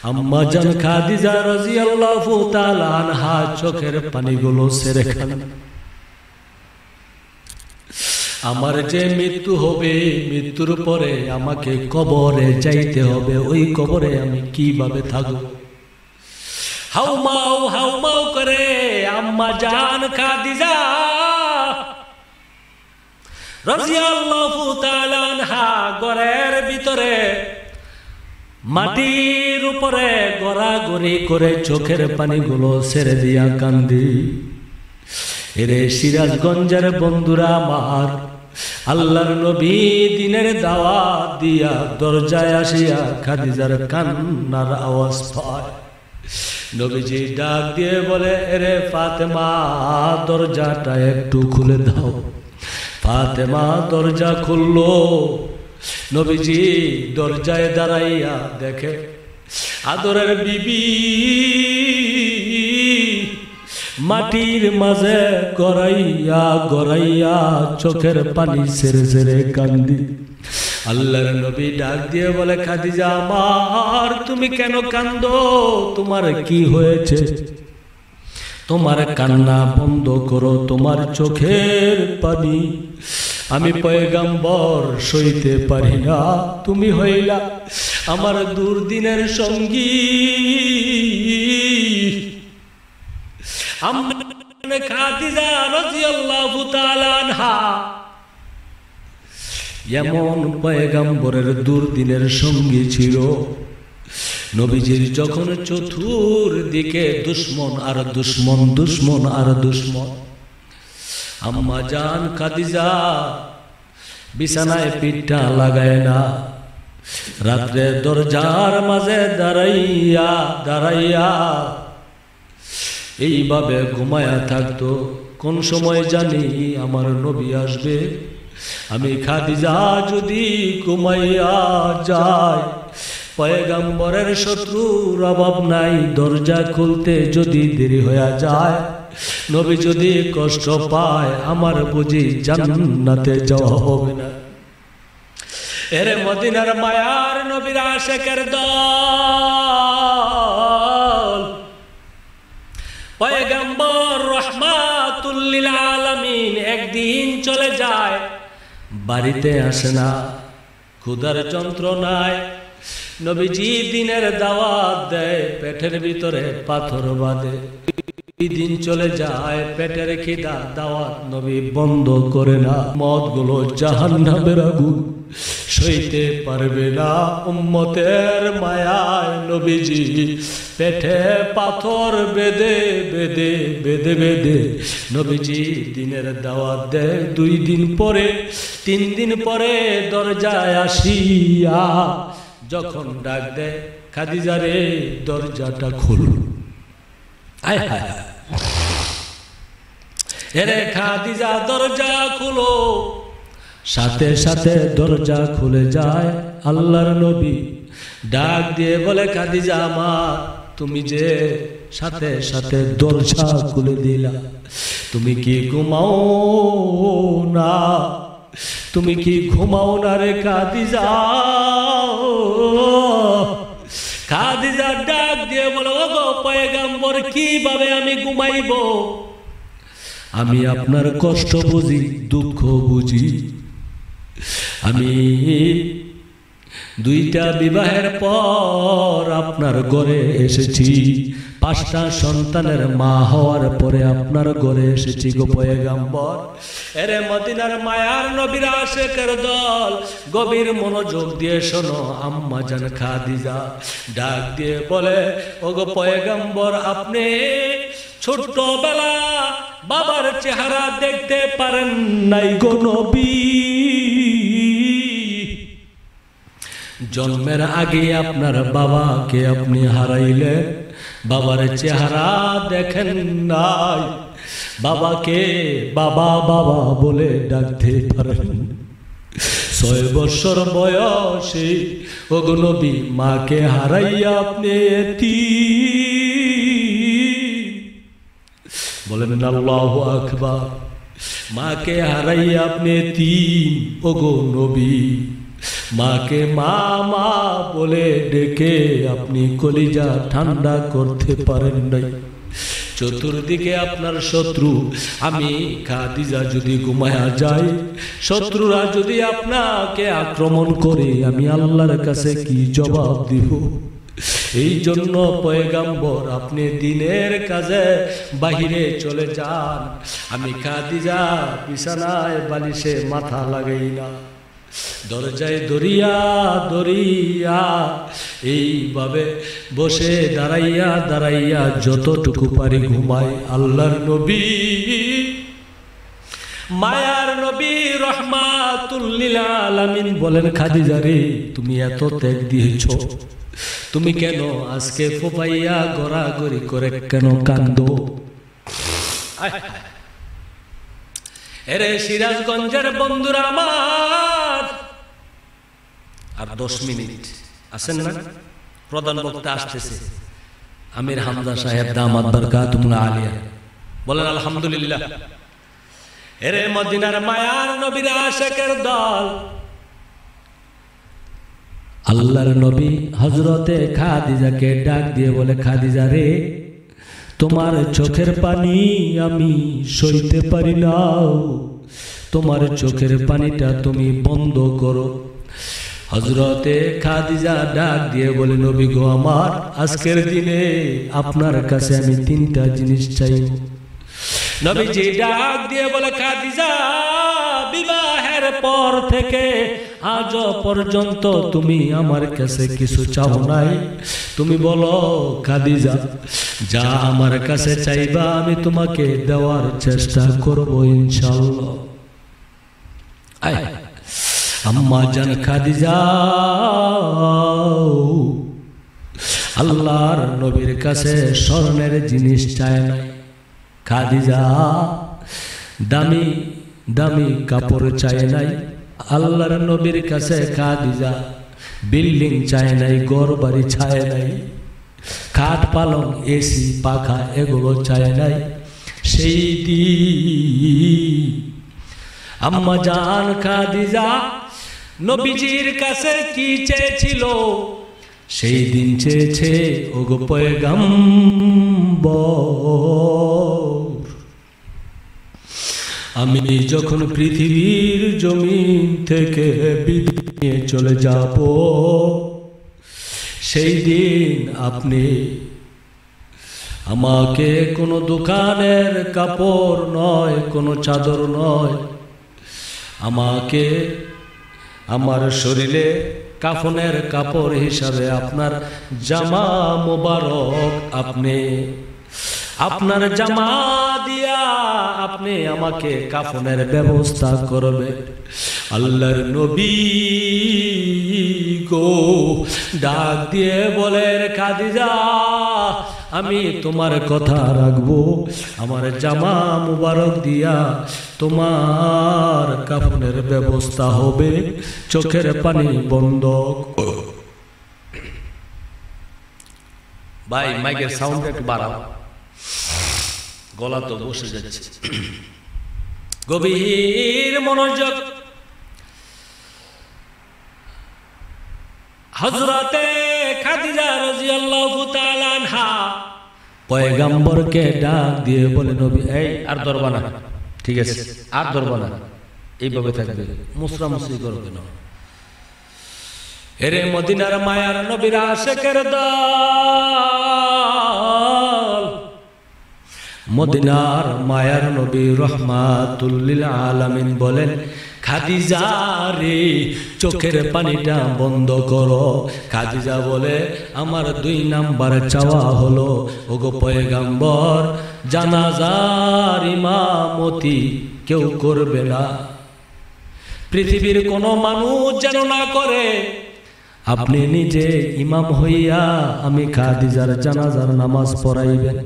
আম্মা জান খাদিজা রাদিয়াল্লাহু তাআলা আনহা চোখের পানিগুলো ছেড়ে খান। আমার যে মৃত্যু হবে, মৃত্যুর পরে আমাকে কবরে যাইতে হবে, ওই কবরে আমি কিভাবে থাকবো? হাউমাউ হাউমাউ করে আম্মা জান খাদিজা রাদিয়াল্লাহু তাআলা আনহা ঘরের ভিতরে মাটির উপরে গড়াগড়ি করে চোখের পানিগুলো ছেড়ে দিয়া কান্দি। এরে সিরাজগঞ্জের বন্ধুরা আমার, আল্লাহর নবী দিনের দাওয়াত দিয়া দরজায় আসিয়া খাদিজার কান্নার আওয়াজ পায়। নবীজি ডাক দিয়ে বলে, এরে ফাতেমা দরজাটা একটু খুলে দাও। ফাতেমা দরজা খুললো। নবীজি দরজায় দাঁড়াইয়া দেখে আদরের বিবি মাটির মাঝে গড়াইয়া গড়াইয়া চোখের পানি ছেড়ে ছেড়ে কান্দি। আল্লাহর নবী ডাক দিয়ে বলে, খাদিজা আমার, তুমি কেন কান্দো? তোমার কি হয়েছে? তোমার কান্না বন্ধ করো, তোমার চোখের পানি আমি পয়গম্বর সইতে পারি না। তুমি হইলা আমার দুর্দিনের সঙ্গী। আম্মা খাদিজা রাদিয়াল্লাহু তাআলা আনহা এমন পয়গম্বরের দুর্দিনের সঙ্গী ছিল, নবীজির যখন চতুর্দিকে দুশ্মন আর দুশ্মন, দুশ্মন আর দুশ্মন, আম্মা জান খাদিজা বিছানায় পিঠটা লাগায় না, রাত্রে দরজার মাঝে দাঁড়াইয়া দাঁড়াইয়া এইভাবে ঘুমায়া থাকতো। কোন সময় জানি আমার নবী আসবে, আমি খাদিজা যদি ঘুমাইয়া যায়, পয়গম্বরের শত্রুর অভাব নাই, দরজা খুলতে যদি দেরি হয়ে যায়, নবী যদি কষ্ট পায়, আমার বুঝি জান্নাতে যাওয়া হবে না। এরে মদিনার মায়ার নবীর আশিকের দল, পয়গম্বর রহমাতুল লিল আলামিন একদিন চলে যায়, বাড়িতে আসে না, ক্ষুধার যন্ত্রণায় নবীজি দিনের দাওয়াত দেয়, পেটের ভিতরে পাথর বাঁধে। দিন চলে যায়, পেটের খিদা দাওয়াত নবী বন্ধ করে না। মদগুলো জাহান্নামের আগুন সইতে পারবে না। উম্মতের মায়ায় নবীজি পেটে পাথর বেঁধে বেঁধে বেঁধে বেঁধে নবীজি দিনের দাওয়াত দেয়। 2 দিন পরে 3 দিন পরে দরজায় আসিয়া যখন ডাক দেয়, খাদিজা রে দরজাটা খোল। আয় হায়, এরে খাদিজা দরজা খুলো। সাথে সাথে দরজা খুলে যায়। আল্লাহর নবী ডাক দিয়ে বলে, খাদিজা আমার, তুমি যে সাথে সাথে দরজা খুলে দিলা, তুমি কি ঘুমাও না? তুমি কি ঘুমাও না রে খাদিজা? খাদিজা ডাক দিয়ে বলে, ওগো পয়গম্বর, কিভাবে আমি ঘুমাইব? আমি আপনার কষ্ট বুঝি, দুঃখ বুঝি। আমি 2টা বিবাহের পর আপনার ঘরে এসেছি, 5টা সন্তানের মা হওয়ার পরে আপনার ঘরে এসেছি গো পয়গম্বর। এরে মদিনার মায়ার নবীর আশিকের দল, গভীর মনোযোগ দিয়ে শোনো। আম্মা জান খাদিজা ডাক দিয়ে বলে, ওগো পয়গম্বর, আপনি ছোট্টবেলা বাবার চেহারা দেখতে পারেন নাই গো নবী। জন্মের আগে আপনার বাবাকে আপনি হারাইলেন, বাবার চেহারা দেখেন নাই, বাবাকে বাবা বাবা বলে ডাকতে পারেন। 6 বছর বয়সে ওগো নবী মাকে হারাইয়া আপনি এতিম। বলেন আল্লাহু আকবার। মাকে হারাইয়া আপনি এতিম ওগো নবী। মাকে মা মা বলে ডেকে আপনি কলিজা ঠান্ডা করতে পারেন নাই। চতুর্দিকে আপনার শত্রু। আমি খাদিজা যদি ঘুমায়া যাই, শত্রুরা যদি আপনাকে আক্রমণ করে, আমি আল্লাহর কাছে কি জবাব দিব? এই জন্য পয়গম্বর আপনি দিনের কাজে বাহিরে চলে যান। আমি খাদিজা বিছানায় বালিশে মাথা লাগাই না, দরজায় দরিয়া দরিয়া এইভাবে বসে দাঁড়াইয়া দাঁড়াইয়া যতটুকু পারি ঘুমাই। আল্লাহর নবী, মায়ার নবী রহমাতুল লিল আলামিন বলেন, খাদিজা রে, তুমি এত ত্যাগ দিয়েছ, তুমি কেন আজকে ফোপাইয়া গড়াগড়ি করে কেন কান্দো? এরে সিরাজগঞ্জের বন্ধুরা আমার, আর 10 মিনিট আছেন না? প্রধান বক্তা আসতেছে, আমির হামজা সাহেব দামাত বরকাতুহুল আলিয়া। বলেন আলহামদুলিল্লাহ। এরে মদিনার মায়ার নবীর আশিকের দল, আল্লাহর নবী হযরতে খাদিজাকে ডাক দিয়ে বলে, খাদিজা রে, তোমার চোখের পানি আমি সইতে পারি না, তোমার চোখের পানিটা তুমি বন্ধ করো। হযরতে খাদিজা ডাক দিয়ে বলে, নবী গো আমার, আজকের দিনে আপনার কাছে আমি তিনটা জিনিস চাইব। নবীজি ডাক দিয়ে বলে, খাদিজা, বিবাহের পর থেকে আজ পর্যন্ত তুমি আমার কাছে কিছু চাও নাই, তুমি বলো খাদিজা, যা আমার কাছে চাইবা আমি তোমাকে দেওয়ার চেষ্টা করব ইনশাআল্লাহ। আম্মা জান খাদিজা আল্লাহর নবীর কাছে স্বর্ণের জিনিস চায় নাই, খাদিজা দামি দামি কাপড় চায় নাই, আল্লাহর নবীর কাছে খাদিজা বিল্ডিং চায় নাই, ঘর বাড়ি চায় নাই, খাট পালং এসি পাখা এগুলো চায় নাই। সেই দিন আম্মা জান খাদিজা নবীজির কাছে কি চেয়েছিল? সেই দিন চেয়েছে, ওগো পয়গম্বর, আমি যখন পৃথিবীর জমিন থেকে বিদায় নিয়ে চলে যাব, সেই দিন আপনি আমাকে কোনো দোকানের কাপড় নয়, কোনো চাদর নয়, আমাকে আমার শরীরে কাফনের কাপড় হিসাবে আপনার জামা মোবারক, আপনি আপনার জামা দিয়া আপনি আমাকে কাফনের ব্যবস্থা করবে। আল্লাহর নবী গো ডাক দিয়ে বলেন, খাদিজা আমি তোমার কথা রাখবো, আমার জামা মুবারক দিয়া তোমার কাফনের ব্যবস্থা হবে, চোখের পানি বন্ধ। ভাই মাইকের সাউন্ড একটু বাড়াও, গলা তো বসে যাচ্ছে। গভীর মনোযোগ। হযরতে খাদিজা রাদিয়াল্লাহু তাআলা আনহা পয়গম্বরকে ডাক দিয়ে বলে, নবী এই আর ধরবা না, ঠিক আছে, আর ধরবা না, এইভাবে থাকবে, মুসরামুসরি করবে না। এরে মদিনার মায়ার নবীর আশিকের দল, মদিনার মায়ার নবী রহমাতুল লিল আলামিন বলেন, খাদিজা রে চোখের পানিটা বন্ধ করো। খাদিজা বলে, আমার 2 নাম্বার চাওয়া হলো, ওগো পয়গম্বর, জানাজার ইমামতি কেউ করবে না, পৃথিবীর কোনো মানুষ যেন না করে, আপনি নিজে ইমাম হইয়া আমি খাদিজার জানাজার নামাজ পড়াইবেন।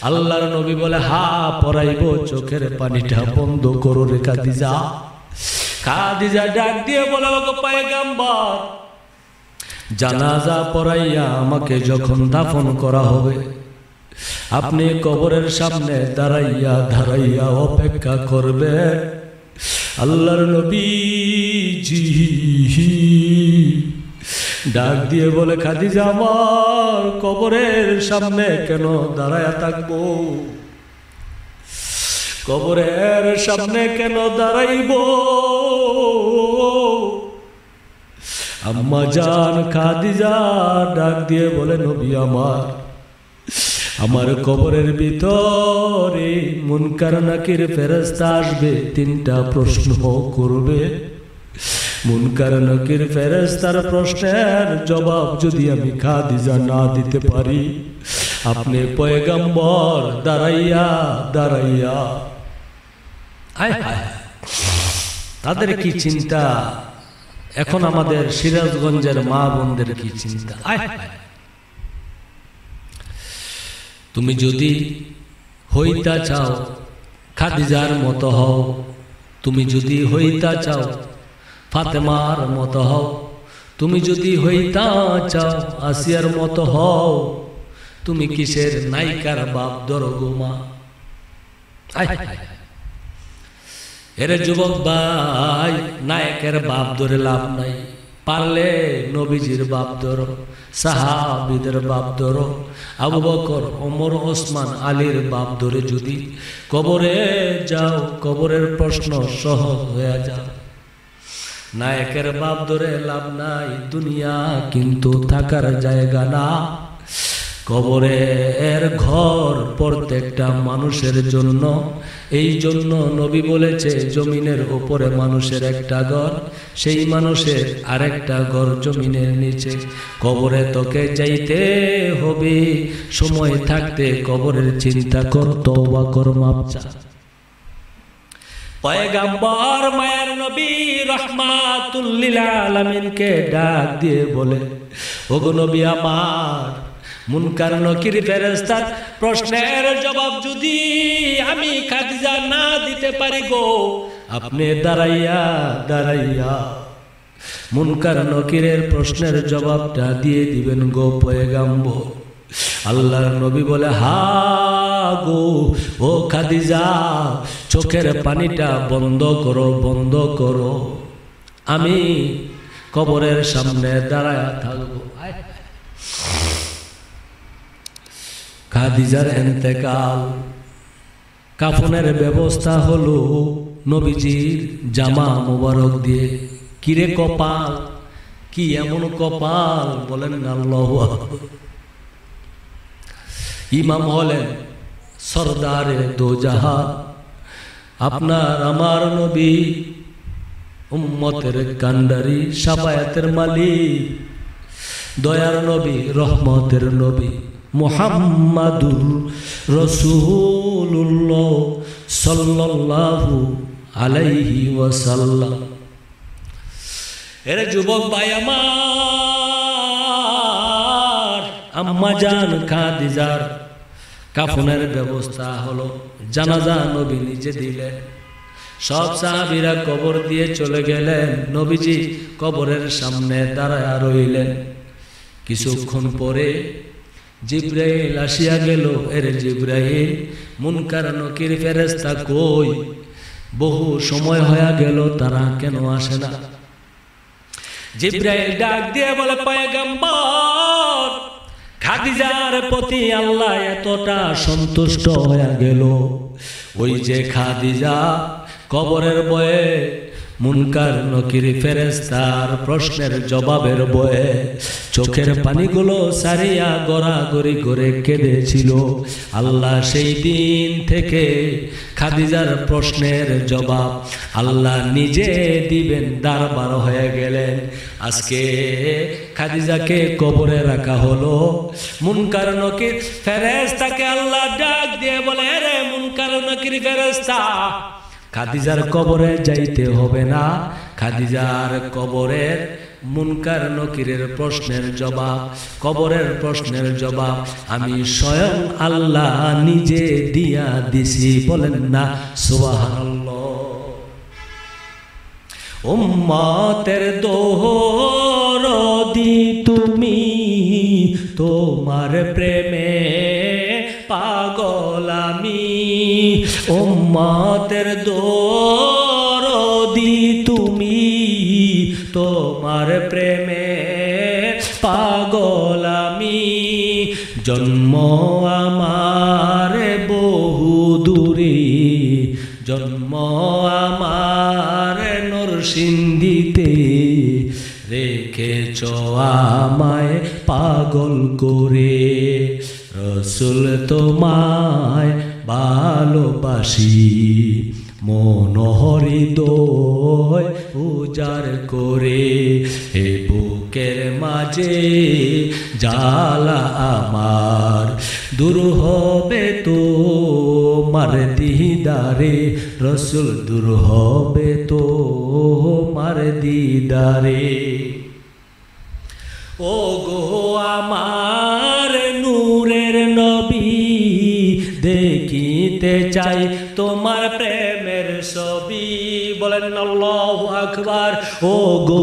আল্লাহর নবী বলে, হা পড়াইব, চোখের পানিটা বন্ধ করো রে খাদিজা। খাদিজা ডাক দিয়ে বলে, ওগো পয়গম্বর, জানাজা পড়াইয়া আমাকে যখন দাফন করা হবে, আপনি কবরের সামনে দাঁড়াইয়া দাঁড়াইয়া অপেক্ষা করবে। আল্লাহর নবীজি ডাক দিয়ে বলে, খাদিজা আমার কবরের সামনে কেন দাঁড়ায়া থাকবো, কবরের সামনে কেন দাঁড়াইব? আম্মা জান খাদিজা ডাক দিয়ে বলে, নবী আমার কবরের ভিতরে মুনকার নাকির ফেরেশতা আসবে, 3টা প্রশ্ন করবে। মুনকার নাকির ফেরেশতার প্রশ্নের জবাব যদি আমি খাদিজা না দিতে পারি, আপনি পয়গম্বর দাঁড়াইয়া দাঁড়াইয়া, আয় হায় তাদের কি চিন্তা, এখন আমাদের সিরাজগঞ্জের মা বোনদের কি চিন্তা। আয় হায়, তুমি যদি হইতা চাও খাদিজার মতো হও, তুমি যদি হইতা চাও ফাতেমার মতো হও, তুমি যদি হইতা চাও আসিয়ার মতো হও, তুমি কিসের নায়িকার বাপ ধরো গো মা। এর যুবক ভাই, নায়কের বাপ ধরে লাভ নাই, পারলে নবীজির বাপ ধরো, সাহাবীদের বাপ ধরো, আবু বকর, ওমর, ওসমান, আলীর বাপ ধরে যদি কবরে যাও, কবরের প্রশ্ন সহজ হয়ে যাও। নায়কের বাপ ধরে লাভ নাই, দুনিয়া কিন্তু থাকার জায়গা না। কবরের ঘর প্রত্যেকটা মানুষের জন্য। এই জন্য নবী বলেছে, জমিনের উপরে মানুষের একটা ঘর, সেই মানুষের আরেকটা ঘর জমিনের নিচে। কবরে তোকে যাইতে হবে, সময় থাকতে কবরের চিন্তা কর, তওবা কর, মাপ চা। পয়গম্বর মায়ের নবী রাহমাতুল লিল আলামিনকে ডাক দিয়ে বলে, ওগো নবী আমার, মুনকার নকির ফেরেশতার প্রশ্নের জবাব যদি আমি খাদিজা না দিতে পারি গো, আপনি দাঁড়াইয়া দাঁড়াইয়া মুনকার নকিরের প্রশ্নের জবাবটা দিয়ে দিবেন গো পয়গম্বর। আল্লাহর নবী বলে, হা গো ও খাদিজা, চোখের পানিটা বন্ধ করো, বন্ধ করো, আমি কবরের সামনে দাঁড়ায়া থাকবো। খাদিজার ইন্তেকাল, কাফনের ব্যবস্থা হলো নবীজির জামা মুবারক দিয়ে। কিরে কপাল, কি এমন কপাল, বলেন আল্লাহু আকবার। ইমাম হলেন সরদারে দো জাহান, আপনার আমার নবী, উম্মতের কান্ডারি, শাফায়াতের মালিক, দয়ার নবী, রহমতের নবী মুহাম্মাদুর রাসূলুল্লাহ সাল্লাল্লাহু আলাইহি ওয়াসাল্লাম। এর যুবক ভাই আমার, আম্মা জান খাদিজার কাফনের ব্যবস্থা হলো, জানাজা নবী নিজে দিলেন, সব সাহাবীরা কবর দিয়ে চলে গেলেন, নবীজি কবরের সামনে দাঁড়ায়া রইলেন। কিছুক্ষণ পরে জিবরাইল আসিয়া গেল। এর জিবরাইল, মুনকার নকির ফেরেশতা কই? বহু সময় হয়ে গেল, তারা কেন আসে না? জিবরাইল ডাক দিয়ে বলে, পয়গম্বর, খাদিজার প্রতি আল্লাহ এতটা সন্তুষ্ট হয়ে গেল, ওই যে খাদিজা কবরের বয়ে, মুনকার নকির ফেরেশতার প্রশ্নের জবাবের বয়ে চোখের পানিগুলো সারিয়া গড়াগড়ি করে কেঁদেছিল। আল্লাহ সেই দিন থেকে খাদিজার প্রশ্নের জবাব আল্লাহ নিজে দিবেন, দরবার হয়ে গেলেন। আজকে খাদিজাকে কবরে রাখা হলো। মুনকার নকির ফেরেশতাকে আল্লাহ ডাক দিয়ে বলে, রে মুনকার নকির ফেরেশতা, খাদিজার কবরে যাইতে হবে না। খাদিজার কবরের মুনকার নকিরের প্রশ্নের জবাব, কবরের প্রশ্নের জবাব আমি স্বয়ং আল্লাহ নিজে দিয়া দিছি। বলেন না সুবহানাল্লাহ। উম্মতের দোহরদি তুমি, তোমার প্রেমে পাগল আমি। উম্মতের দোরদি তুমি, তোমার প্রেমে পাগল আমি। জন্ম আমার বহু দূরে, জন্ম আমার নরসিংদীতে, রেখেছ আমায় পাগল করে। রসুল তোমায় ভালোবাসি, মন হৃদয় উজাড় করে। হে বুকের মাঝে জ্বালা আমার, দূর হবে তোমার দিদারে। রসুল দূর হবে তোমার দিদারে। ও গো আমার নূরের নবী, দেখিতে চাই তোমার প্রেমের ছবি। বলেন আল্লাহু আকবার। ও গো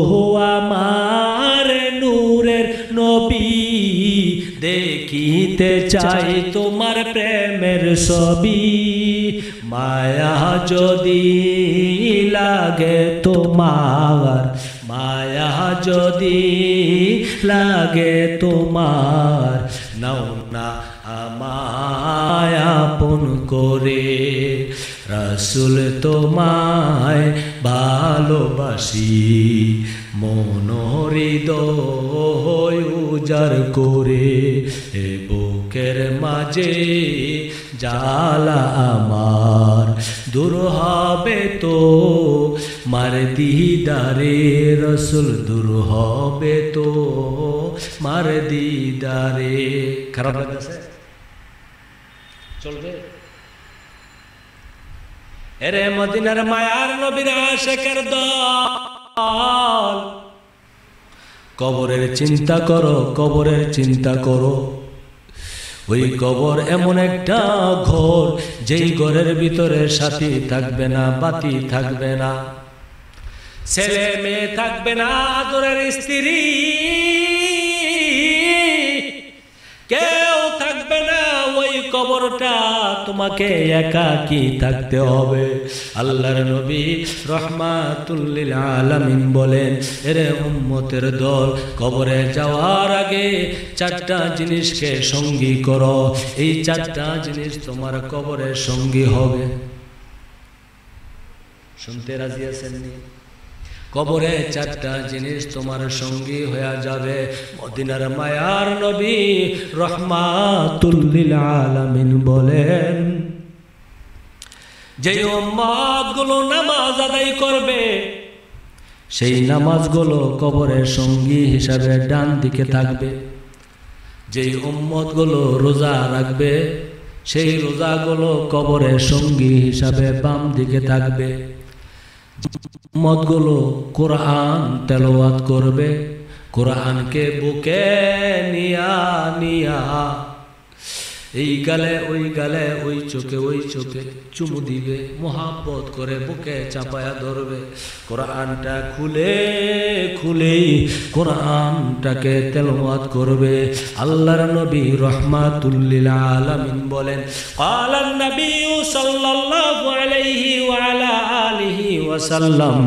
আমার নূরের নবী, দেখিতে চাই তোমার প্রেমের ছবি। মায়া যদি লাগে তোমার, মায়া যদি লাগে তোমার, নাও না আমায় আপন করে। রাসূল তোমায় ভালোবাসি, মন হৃদয় উজাড় করে। এ বুকের মাঝে জ্বালা আমার, দূর হবে তো মার দিদারে। রাসূল দূর হবে তো মার দিদারে। খারাপ লাগছে? চলবে? এরে মদিনার মায়ার নবীর আশিকের দল, কবরের চিন্তা করো, কবরের চিন্তা করো। ওই কবর এমন একটা ঘর, যেই ঘরের ভিতরে সাথী থাকবে না, বাতি থাকবে না, ছেলে মেয়ে থাকবে না, আদরের স্ত্রী কেউ থাকবে না। ওই কবরটা তোমাকে একাকী থাকতে হবে। আল্লাহর নবী রাহমাতুল লিল আলামিন বলেন, এরে উম্মতের দল, কবরে যাওয়ার আগে চারটা জিনিসকে সঙ্গী করো। এই চারটা জিনিস তোমার কবরের সঙ্গী হবে। শুনতে রাজি আছেন? কবরে চারটা জিনিস তোমার সঙ্গী হয়ে যাবে। মদিনার মায়ার নবী রাহমাতুল লিল আলামিন বলেন, যে উম্মতগুলো নামাজ আদায় করবে, সেই নামাজগুলো কবরের সঙ্গী হিসাবে ডান দিকে থাকবে। যেই উম্মতগুলো রোজা রাখবে, সেই রোজাগুলো কবরের সঙ্গী হিসাবে বাম দিকে থাকবে। উম্মতগুলো কোরআন তেলাওয়াত করবে, কোরআনকে বুকে নিয়া নিয়া এই গালে ওই গালে, ওই চোখে চুমু দিবে, মোহাব্বত করে বুকে চাপায়া ধরবে। কোরআনটা খুলে খুলেই কোরআনটাকে তেলাওয়াত করবে। আল্লাহর নবী রাহমাতুল লিল আলামিন বলেন, ক্বালান নবী সাল্লাল্লাহু আলাইহি ওয়া আলা আলিহি ওয়া সাল্লাম,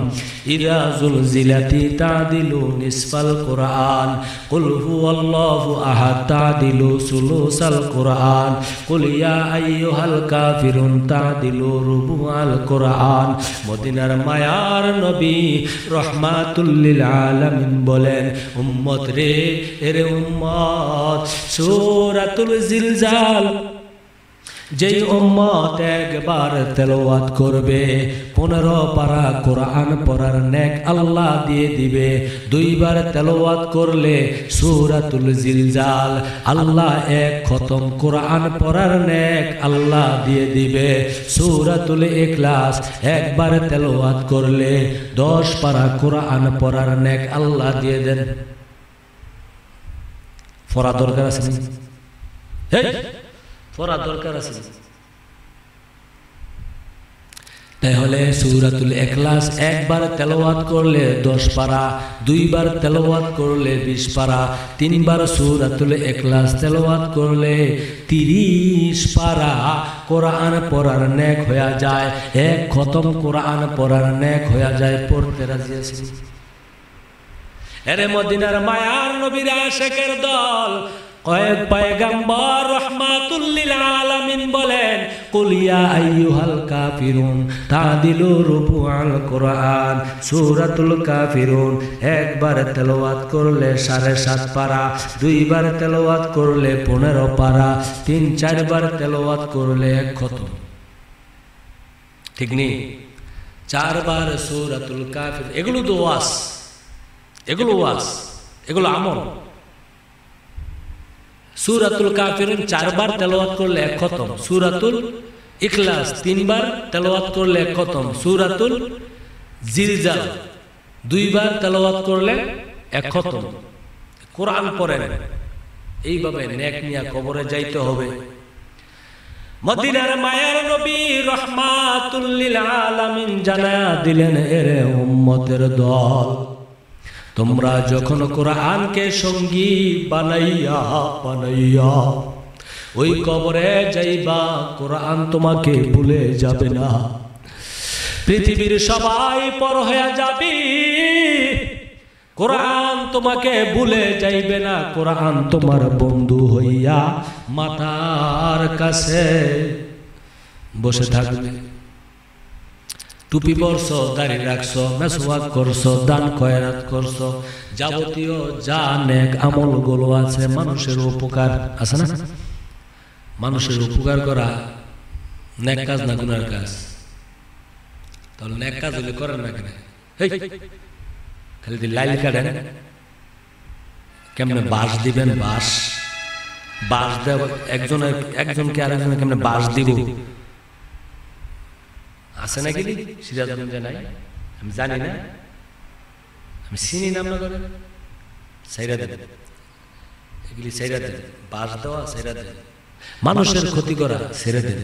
ইযা যুলজিলাতি তাদিলু নিসফাল কোরআন, কুল হুয়াল্লাহু আহাদ তাদিলু সুলুসাল কোরআন, কুল ইয়া আইয়ুহাল কাফিরুন তাদিলু রুবুআল কোরআন। মদিনার মায়ার নবী রাহমাতুল লিল আলামিন বলেন, উম্মত রে, এরে উম্মত, সূরাতুল জিলজাল যেই উম্মত একবার তেলাওয়াত করবে, 15 পারা কোরআন পড়ার নেক আল্লাহ দিয়ে দিবে। 2 বার তেলাওয়াত করলে সূরাতুল জিলজাল আল্লাহ 1 খতম কোরআন পড়ার নেক আল্লাহ দিয়ে দিবে। সূরাতুল ইখলাস একবার তেলাওয়াত করলে 10 পারা কোরআন পড়ার নেক আল্লাহ দিয়ে দেন। পড়া দরকার আছে? পড়া দরকার আছে। তাহলে সূরাতুল ইখলাস একবার তেলাওয়াত করলে 10 পারা, 2 বার তেলাওয়াত করলে 20 পারা, 3 বার সূরাতুল ইখলাস তেলাওয়াত করলে 30 পারা কোরআন পড়ার নেক হয়ে যায়। 1 খতম কোরআন পড়ার নেক হয়ে যায়। পড়তে রাজি আছেন? এরে মদিনার মায়ার নবীর আশিকের দল, কয়েক পয়গম্বর রাহমাতুল লিল আলামিন বলেন, কুল ইয়া আইয়ুহাল কাফিরুন তাদিলু রুবুআল কোরআন। সূরাতুল কাফিরুন একবার তেলাওয়াত করলে 7.5 পারা, 2 বার তেলাওয়াত করলে 15 পারা, 3-4 বার তেলাওয়াত করলে 1 খতম। ঠিক নেই? 4 বার সূরাতুল কাফির। এগুলো তো ওয়াজ, এগুলো ওয়াজ, এগুলো আমল। সূরাতুল কাফিরুন 4 বার তেলাওয়াত করলে 1 খতম। সূরাতুল ইখলাস 3 বার তেলাওয়াত করলে 1 খতম। সূরাতুল জিলজাল 2 বার তেলাওয়াত করলে 1 খতম। কোরআন পড়েন, এইভাবে নেক নিয়া কবরে যাইতে হবে। মদিনার মায়ার নবী রাহমাতুল লিল আলামিন জানায়া দিলেন, এরে উম্মতের দল, তোমরা যখন কোরআনকে সঙ্গী বানাইয়া বানাইয়া ওই কবরে যাইবা, কোরআন তোমাকে ভুলে যাবে না। পৃথিবীর সবাই পর হয়ে যাবি, কোরআন তোমাকে ভুলে যাইবে না। কোরআন তোমার বন্ধু হইয়া মাথার কাছে বসে থাকবে। টুপি পরছো, দাড়ি রাখছো, মেসওয়াক করছো, দান খয়রাত করছো, যাবতীয় যা নেক আমল গুলো আছে, মানুষের উপকার আছে না? মানুষের উপকার করা নেক কাজ না গুনার কাজ? তাহলে নেক কাজ হলে করেন না কেন? খালি লাইল কাটেন, কেমনে বাঁশ দিবেন? বাঁশ দেব একজনকে আরেকজনে কেমনে বাঁশ দিব আছে নাকি? সিরাজগঞ্জে নাই, আমি জানি না, আমি চিনি নাম না করে সাইরা দেন, এগুলি সাইরা দেন, বাঁশ দেওয়া সাইরা দেন, মানুষের ক্ষতি করা ছেড়ে দেন।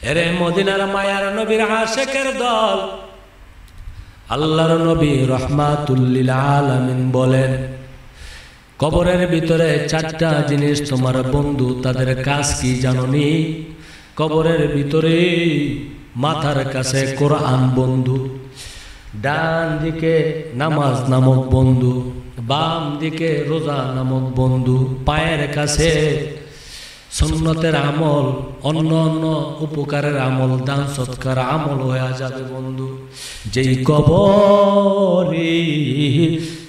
এরে মদিনার মায়ার নবীর আশিকের দল, আল্লাহর নবী রাহমাতুল লিল আলামিন বলেন, কবরের ভিতরে চারটা জিনিস তোমার বন্ধু, তাদের কাজ কি জানোনি? কবরের ভিতরে মাথার কাছে কোরআন বন্ধু, ডান দিকে নামাজ নামক বন্ধু, বাম দিকে রোজা নামক বন্ধু, পায়ের কাছে সুন্নতের আমল, অন্য অন্য উপকারের আমল, দান সৎকার আমল হয়ে যাবে বন্ধু। যেই কবরে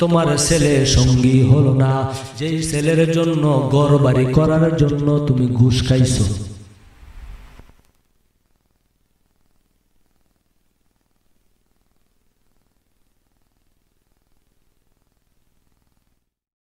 তোমার ছেলে সঙ্গী হলো না, যেই ছেলের জন্য ঘর বাড়ি করার জন্য তুমি ঘুষ খাইছো,